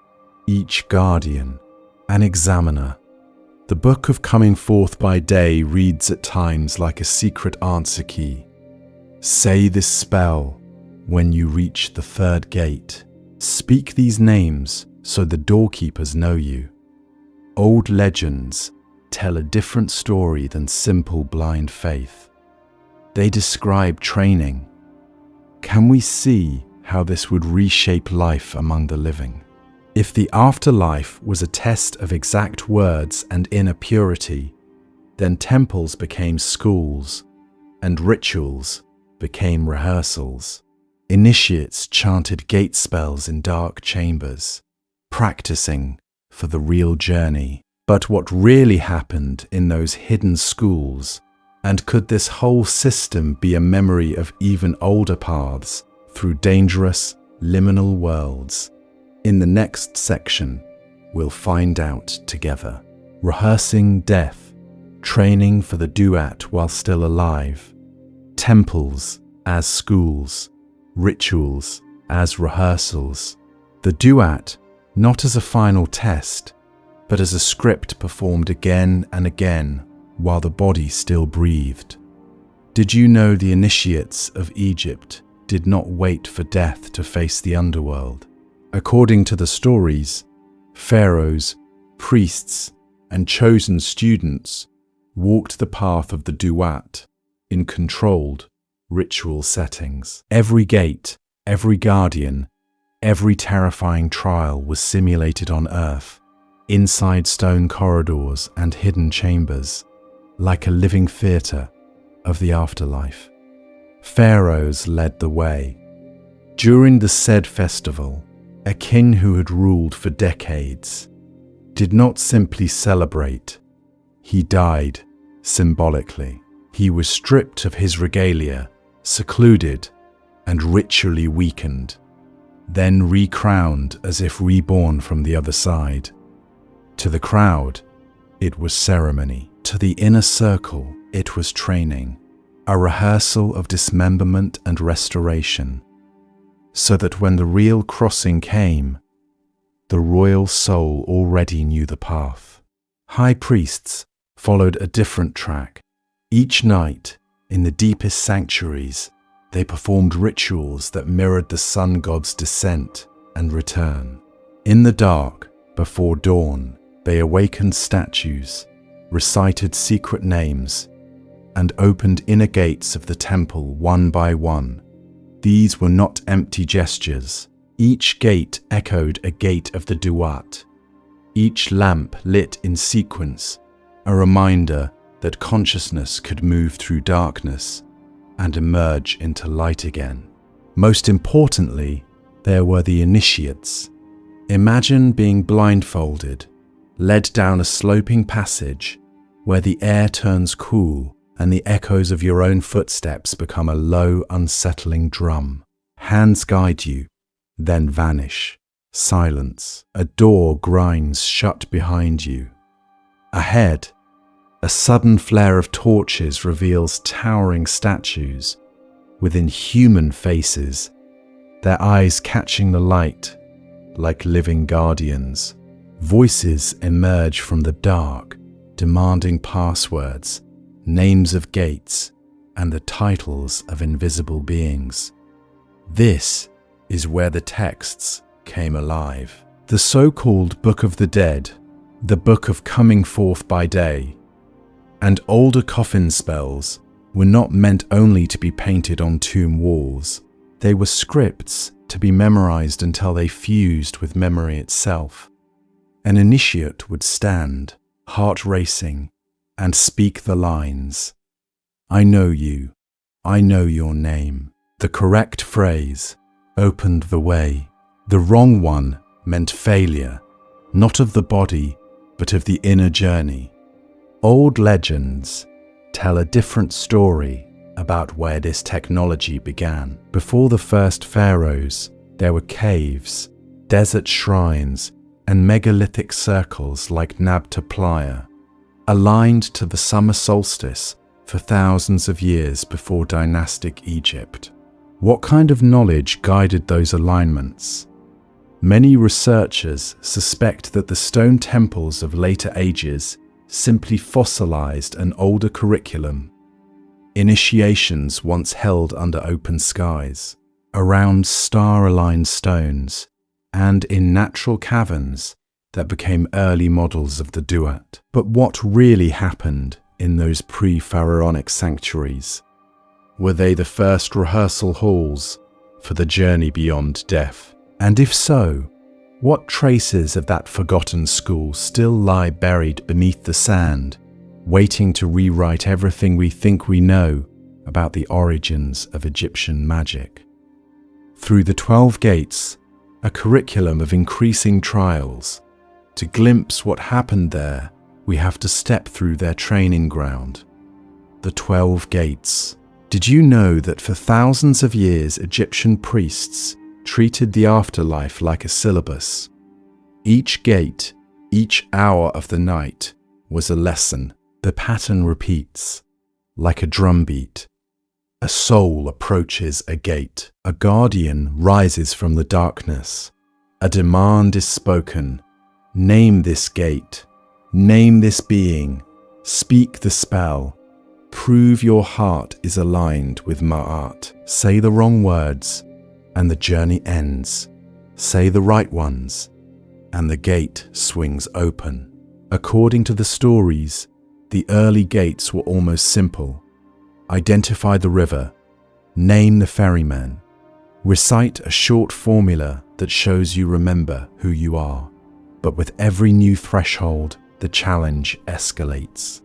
each guardian an examiner. The Book of Coming Forth by Day reads at times like a secret answer key. Say this spell when you reach the third gate. Speak these names so the doorkeepers know you. Old legends tell a different story than simple blind faith. They describe training. Can we see how this would reshape life among the living? If the afterlife was a test of exact words and inner purity, then temples became schools and rituals became rehearsals. Initiates chanted gate spells in dark chambers, practicing for the real journey. But what really happened in those hidden schools, and could this whole system be a memory of even older paths through dangerous, liminal worlds? In the next section, we'll find out together. Rehearsing death, training for the duat while still alive, temples as schools, rituals as rehearsals. The duat not as a final test, but as a script performed again and again while the body still breathed. Did you know the initiates of Egypt did not wait for death to face the underworld? According to the stories, pharaohs, priests, and chosen students walked the path of the duat in controlled, ritual settings. Every gate, every guardian, every terrifying trial was simulated on earth, inside stone corridors and hidden chambers, like a living theatre of the afterlife. Pharaohs led the way. During the said festival, a king who had ruled for decades did not simply celebrate, he died symbolically. He was stripped of his regalia, secluded, and ritually weakened, then recrowned as if reborn from the other side. To the crowd, it was ceremony. To the inner circle, it was training, a rehearsal of dismemberment and restoration, so that when the real crossing came, the royal soul already knew the path. High priests followed a different track. Each night, in the deepest sanctuaries, they performed rituals that mirrored the sun god's descent and return. In the dark, before dawn, they awakened statues, recited secret names, and opened inner gates of the temple one by one. These were not empty gestures. Each gate echoed a gate of the duat. Each lamp lit in sequence, a reminder that consciousness could move through darkness and emerge into light again. Most importantly, there were the initiates. Imagine being blindfolded, led down a sloping passage where the air turns cool and the echoes of your own footsteps become a low, unsettling drum. Hands guide you, then vanish. Silence. A door grinds shut behind you. Ahead, a sudden flare of torches reveals towering statues with inhuman faces, their eyes catching the light like living guardians. Voices emerge from the dark, demanding passwords, names of gates, and the titles of invisible beings. This is where the texts came alive. The so-called Book of the Dead, the Book of Coming Forth by Day, and older coffin spells were not meant only to be painted on tomb walls. They were scripts to be memorized until they fused with memory itself. An initiate would stand, heart racing, and speak the lines, "I know you, I know your name." The correct phrase opened the way. The wrong one meant failure, not of the body, but of the inner journey. Old legends tell a different story about where this technology began. Before the first pharaohs, there were caves, desert shrines, and megalithic circles like Nabta Playa, aligned to the summer solstice for thousands of years before dynastic Egypt. What kind of knowledge guided those alignments? Many researchers suspect that the stone temples of later ages simply fossilized an older curriculum. Initiations once held under open skies, around star-aligned stones, and in natural caverns that became early models of the duat. But what really happened in those pre-pharaonic sanctuaries? Were they the first rehearsal halls for the journey beyond death? And if so, what traces of that forgotten school still lie buried beneath the sand, waiting to rewrite everything we think we know about the origins of Egyptian magic? Through the 12 gates, a curriculum of increasing trials. To glimpse what happened there, we have to step through their training ground. The 12 gates. Did you know that for thousands of years Egyptian priests treated the afterlife like a syllabus? Each gate, each hour of the night, was a lesson. The pattern repeats, like a drumbeat. A soul approaches a gate. A guardian rises from the darkness. A demand is spoken. Name this gate. Name this being. Speak the spell. Prove your heart is aligned with Ma'at. Say the wrong words, and the journey ends. Say the right ones, and the gate swings open. According to the stories, the early gates were almost simple. Identify the river, name the ferryman, recite a short formula that shows you remember who you are. But with every new threshold, the challenge escalates.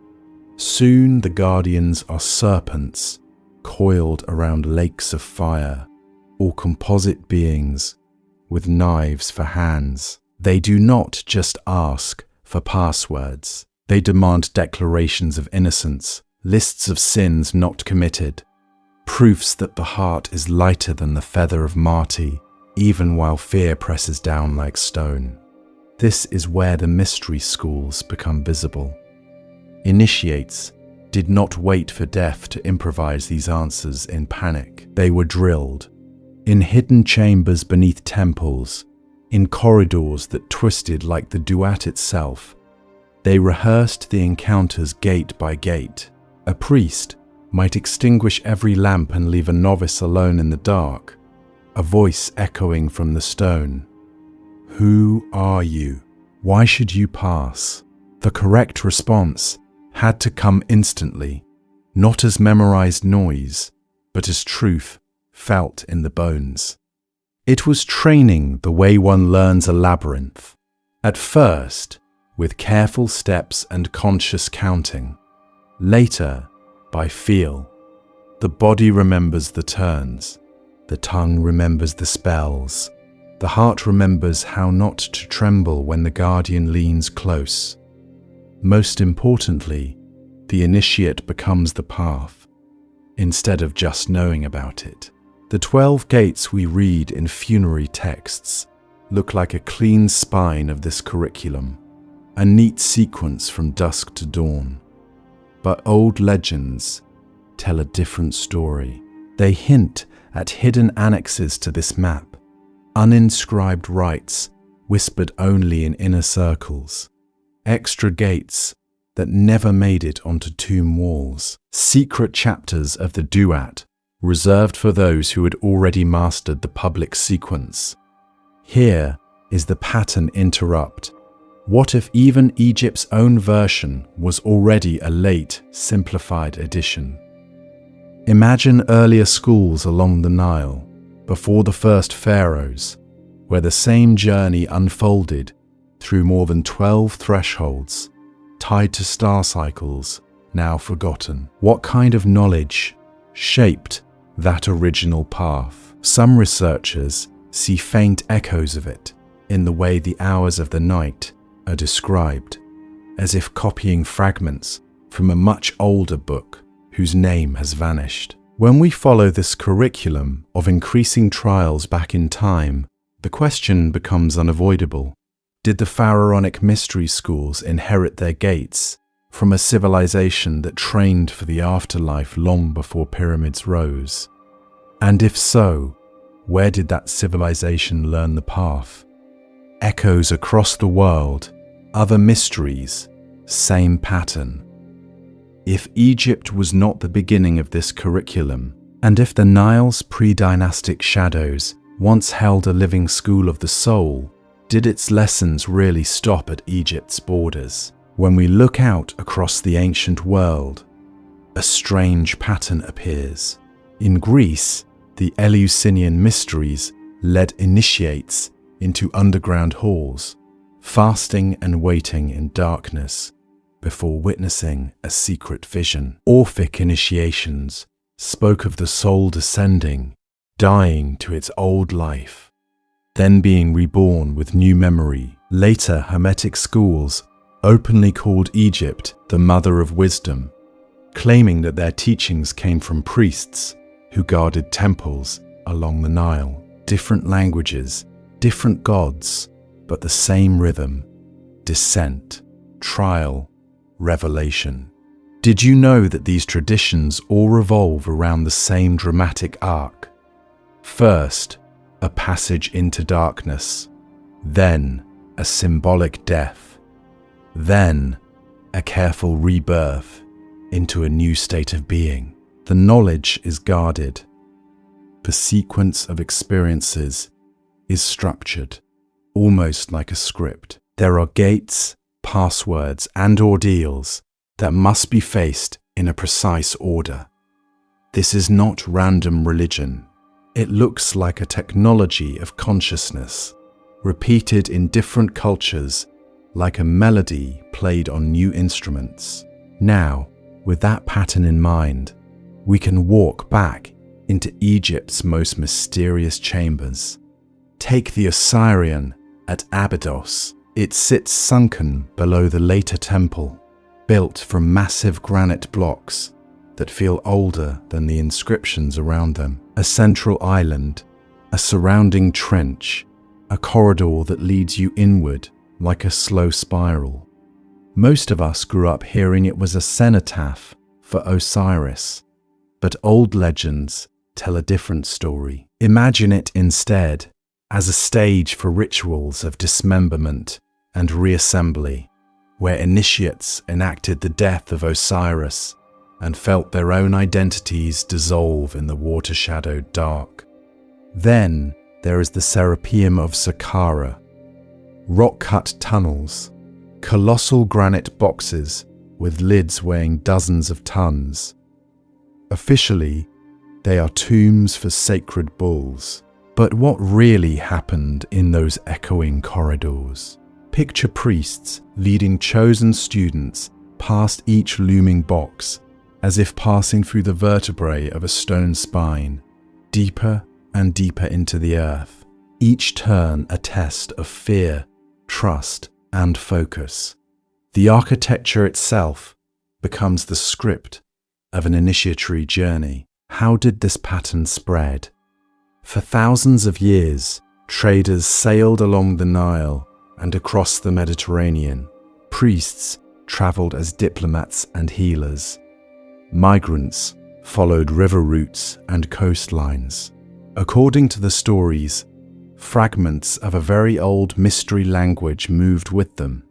Soon the guardians are serpents, coiled around lakes of fire, or composite beings with knives for hands. They do not just ask for passwords. They demand declarations of innocence, lists of sins not committed, proofs that the heart is lighter than the feather of Marti, even while fear presses down like stone. This is where the mystery schools become visible. Initiates did not wait for death to improvise these answers in panic. They were drilled in hidden chambers beneath temples, in corridors that twisted like the duat itself. They rehearsed the encounters gate by gate. A priest might extinguish every lamp and leave a novice alone in the dark, a voice echoing from the stone. Who are you? Why should you pass? The correct response had to come instantly, not as memorized noise, but as truth felt in the bones. It was training the way one learns a labyrinth. At first, with careful steps and conscious counting. Later, by feel. The body remembers the turns. The tongue remembers the spells. The heart remembers how not to tremble when the guardian leans close. Most importantly, the initiate becomes the path, instead of just knowing about it. The 12 gates we read in funerary texts look like a clean spine of this curriculum, a neat sequence from dusk to dawn. But old legends tell a different story. They hint at hidden annexes to this map, uninscribed rites whispered only in inner circles, extra gates that never made it onto tomb walls, secret chapters of the duat reserved for those who had already mastered the public sequence. Here is the pattern interrupt. What if even Egypt's own version was already a late, simplified edition? Imagine earlier schools along the Nile, before the first pharaohs, where the same journey unfolded through more than 12 thresholds, tied to star cycles now forgotten. What kind of knowledge shaped that original path? Some researchers see faint echoes of it in the way the hours of the night are described, as if copying fragments from a much older book whose name has vanished. When we follow this curriculum of increasing trials back in time, the question becomes unavoidable. Did the pharaonic mystery schools inherit their gates from a civilization that trained for the afterlife long before pyramids rose? And if so, where did that civilization learn the path? Echoes across the world, other mysteries, same pattern. If Egypt was not the beginning of this curriculum, and if the Nile's pre-dynastic shadows once held a living school of the soul, did its lessons really stop at Egypt's borders? When we look out across the ancient world, a strange pattern appears. In Greece, the Eleusinian mysteries led initiates into underground halls, fasting and waiting in darkness before witnessing a secret vision. Orphic initiations spoke of the soul descending, dying to its old life, then being reborn with new memory. Later, Hermetic schools openly called Egypt the mother of wisdom, claiming that their teachings came from priests who guarded temples along the Nile. Different languages, different gods, but the same rhythm: descent, trial, revelation. Did you know that these traditions all revolve around the same dramatic arc? First, a passage into darkness, then a symbolic death, then a careful rebirth into a new state of being. The knowledge is guarded. The sequence of experiences is structured, almost like a script. There are gates, passwords, and ordeals that must be faced in a precise order. This is not random religion. It looks like a technology of consciousness, repeated in different cultures like a melody played on new instruments. Now, with that pattern in mind, we can walk back into Egypt's most mysterious chambers. Take the Osirian at Abydos. It sits sunken below the later temple, built from massive granite blocks that feel older than the inscriptions around them. A central island, a surrounding trench, a corridor that leads you inward like a slow spiral. Most of us grew up hearing it was a cenotaph for Osiris, but old legends tell a different story. Imagine it instead as a stage for rituals of dismemberment and reassembly, where initiates enacted the death of Osiris and felt their own identities dissolve in the water-shadowed dark. Then there is the Serapeum of Saqqara, rock-cut tunnels, colossal granite boxes with lids weighing dozens of tons. Officially, they are tombs for sacred bulls. But what really happened in those echoing corridors? Picture priests leading chosen students past each looming box, as if passing through the vertebrae of a stone spine, deeper and deeper into the earth. Each turn a test of fear, trust, and focus. The architecture itself becomes the script of an initiatory journey. How did this pattern spread? For thousands of years, Traders sailed along the Nile and across the Mediterranean. Priests traveled as diplomats and healers. Migrants followed river routes and coastlines. According to the stories, fragments of a very old mystery language moved with them.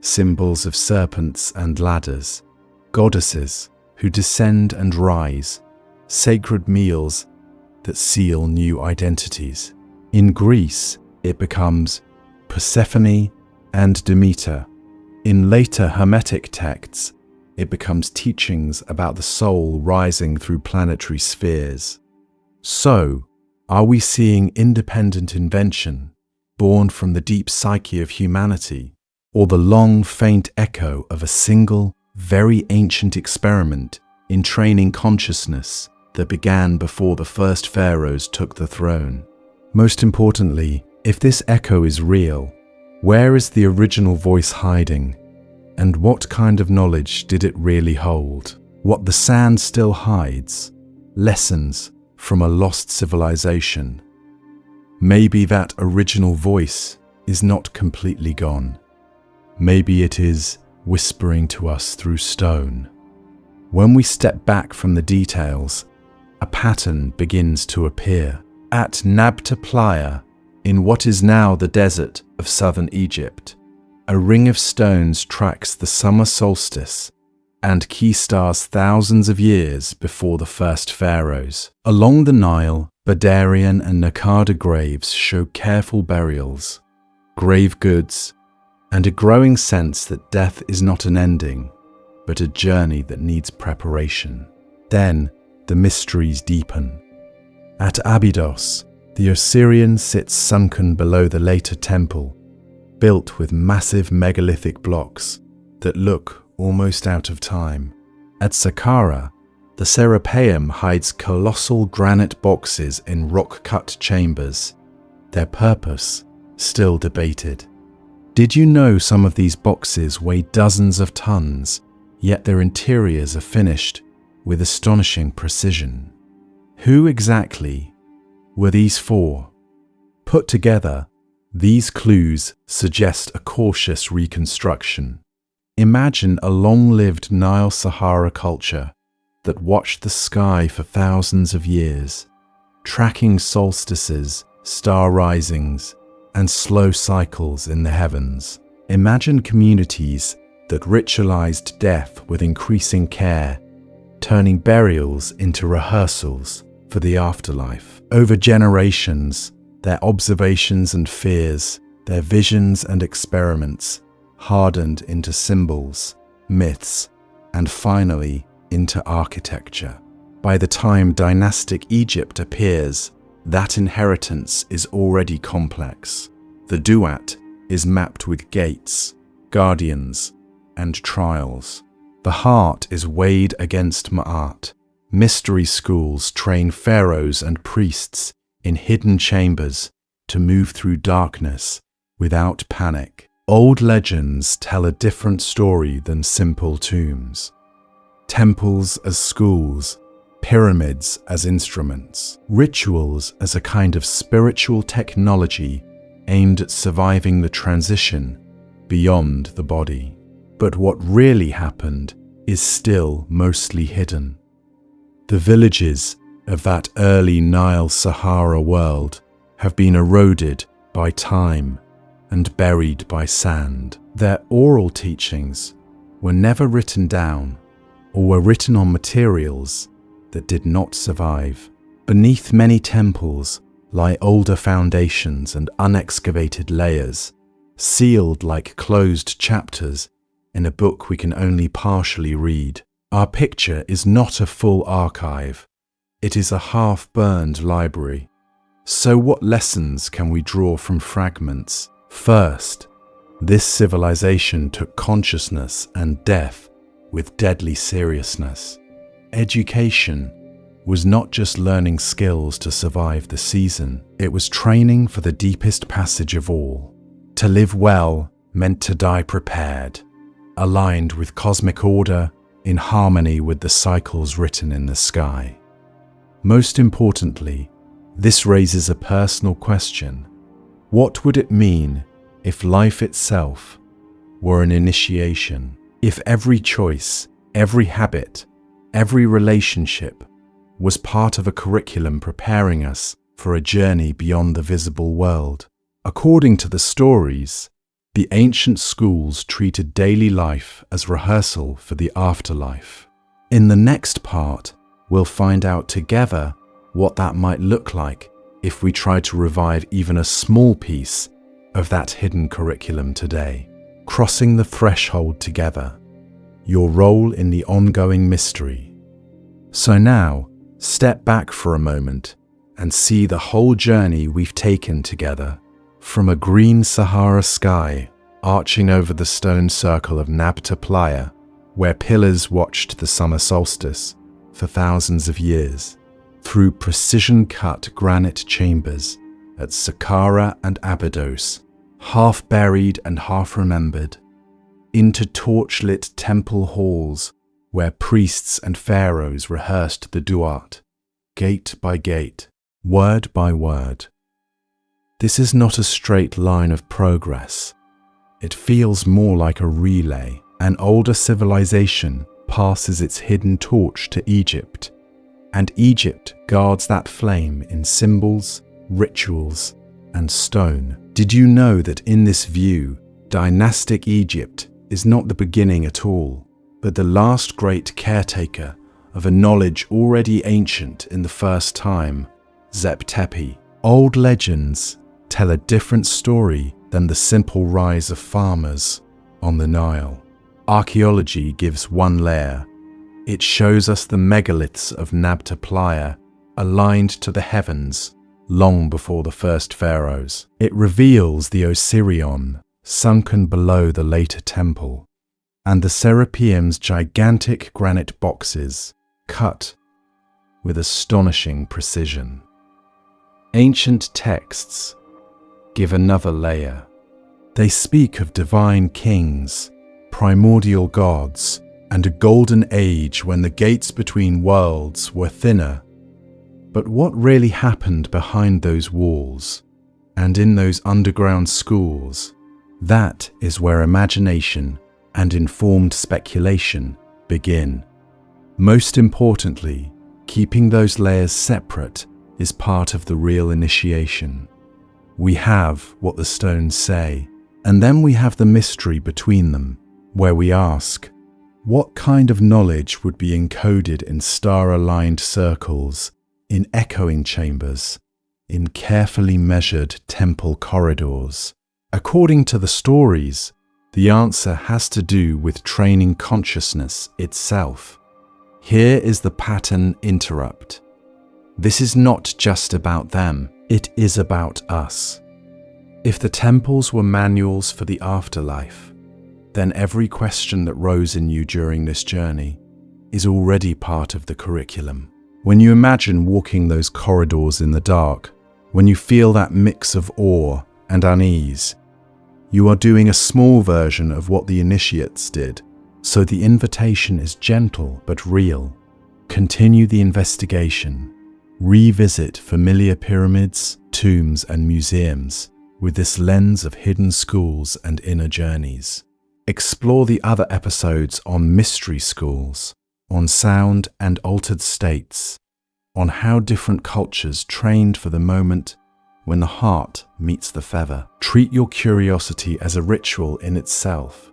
Symbols of serpents and ladders, goddesses who descend and rise, sacred meals that seal new identities. In Greece, it becomes Persephone and Demeter. In later Hermetic texts, it becomes teachings about the soul rising through planetary spheres. So, are we seeing independent invention born from the deep psyche of humanity, or the long, faint echo of a single, very ancient experiment in training consciousness that began before the first pharaohs took the throne? Most importantly, if this echo is real, where is the original voice hiding? And what kind of knowledge did it really hold? What the sand still hides? Lessons from a lost civilization. Maybe that original voice is not completely gone. Maybe it is whispering to us through stone. When we step back from the details, a pattern begins to appear. At Nabta Playa, in what is now the desert of southern Egypt, a ring of stones tracks the summer solstice and key stars thousands of years before the first pharaohs. Along the Nile, Badarian and Nakada graves show careful burials, grave goods, and a growing sense that death is not an ending, but a journey that needs preparation. Then the mysteries deepen. At Abydos, the Osirian sits sunken below the later temple, built with massive megalithic blocks that look almost out of time. At Saqqara, the Serapeum hides colossal granite boxes in rock-cut chambers, their purpose still debated. Did you know some of these boxes weigh dozens of tons, yet their interiors are finished with astonishing precision? Who exactly were these for? Put together, these clues suggest a cautious reconstruction. Imagine a long-lived Nile Sahara culture that watched the sky for thousands of years, tracking solstices, star risings, and slow cycles in the heavens. Imagine communities that ritualized death with increasing care, turning burials into rehearsals for the afterlife. Over generations, their observations and fears, their visions and experiments hardened into symbols, myths, and finally into architecture. By the time dynastic Egypt appears, that inheritance is already complex. The duat is mapped with gates, guardians, and trials. The heart is weighed against Ma'at. Mystery schools train pharaohs and priests in hidden chambers to move through darkness without panic. Old legends tell a different story than simple tombs. Temples as schools, pyramids as instruments, rituals as a kind of spiritual technology aimed at surviving the transition beyond the body. But what really happened is still mostly hidden. The villages of that early Nile Sahara world have been eroded by time and buried by sand. Their oral teachings were never written down or were written on materials that did not survive. Beneath many temples lie older foundations and unexcavated layers, sealed like closed chapters in a book we can only partially read. Our picture is not a full archive. It is a half-burned library. So what lessons can we draw from fragments? First, this civilization took consciousness and death with deadly seriousness. Education was not just learning skills to survive the season, it was training for the deepest passage of all. To live well meant to die prepared, aligned with cosmic order, in harmony with the cycles written in the sky. Most importantly, this raises a personal question. What would it mean if life itself were an initiation? If every choice, every habit, every relationship was part of a curriculum preparing us for a journey beyond the visible world? According to the stories, the ancient schools treated daily life as rehearsal for the afterlife. In the next part, we'll find out together what that might look like if we try to revive even a small piece of that hidden curriculum today. Crossing the threshold together, your role in the ongoing mystery. So now, step back for a moment and see the whole journey we've taken together, from a green Sahara sky arching over the stone circle of Nabta Playa, where pillars watched the summer solstice for thousands of years, through precision-cut granite chambers at Saqqara and Abydos, half buried and half remembered, into torch-lit temple halls where priests and pharaohs rehearsed the duat, gate by gate, word by word. This is not a straight line of progress. It feels more like a relay. An older civilization passes its hidden torch to Egypt, and Egypt guards that flame in symbols, rituals, and stone. Did you know that in this view, dynastic Egypt is not the beginning at all, but the last great caretaker of a knowledge already ancient in the first time, Zep Tepi? Old legends tell a different story than the simple rise of farmers on the Nile. Archaeology gives one layer. It shows us the megaliths of Nabta Playa aligned to the heavens long before the first pharaohs. It reveals the Osirion sunken below the later temple, and the Serapeum's gigantic granite boxes cut with astonishing precision. Ancient texts give another layer. They speak of divine kings, primordial gods, and a golden age when the gates between worlds were thinner. But what really happened behind those walls and in those underground schools? That is where imagination and informed speculation begin. Most importantly, keeping those layers separate is part of the real initiation. We have what the stones say, and then we have the mystery between them, where we ask, what kind of knowledge would be encoded in star-aligned circles, in echoing chambers, in carefully measured temple corridors? According to the stories, the answer has to do with training consciousness itself. Here is the pattern interrupt. This is not just about them, it is about us. If the temples were manuals for the afterlife, then every question that rose in you during this journey is already part of the curriculum. When you imagine walking those corridors in the dark, when you feel that mix of awe and unease, you are doing a small version of what the initiates did, so the invitation is gentle but real. Continue the investigation. Revisit familiar pyramids, tombs, and museums with this lens of hidden schools and inner journeys. Explore the other episodes on mystery schools, on sound and altered states, on how different cultures trained for the moment when the heart meets the feather. Treat your curiosity as a ritual in itself,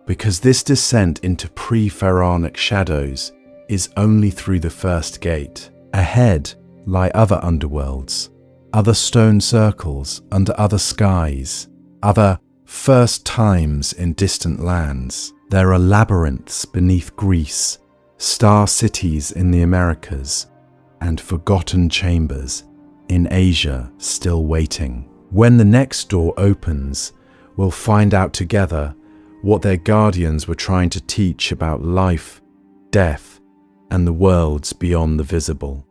because this descent into pre-pharaonic shadows is only through the first gate. Ahead lie other underworlds, other stone circles under other skies, other first times in distant lands. There are labyrinths beneath Greece, star cities in the Americas, and forgotten chambers in Asia still waiting. When the next door opens, we'll find out together what their guardians were trying to teach about life, death, and the worlds beyond the visible.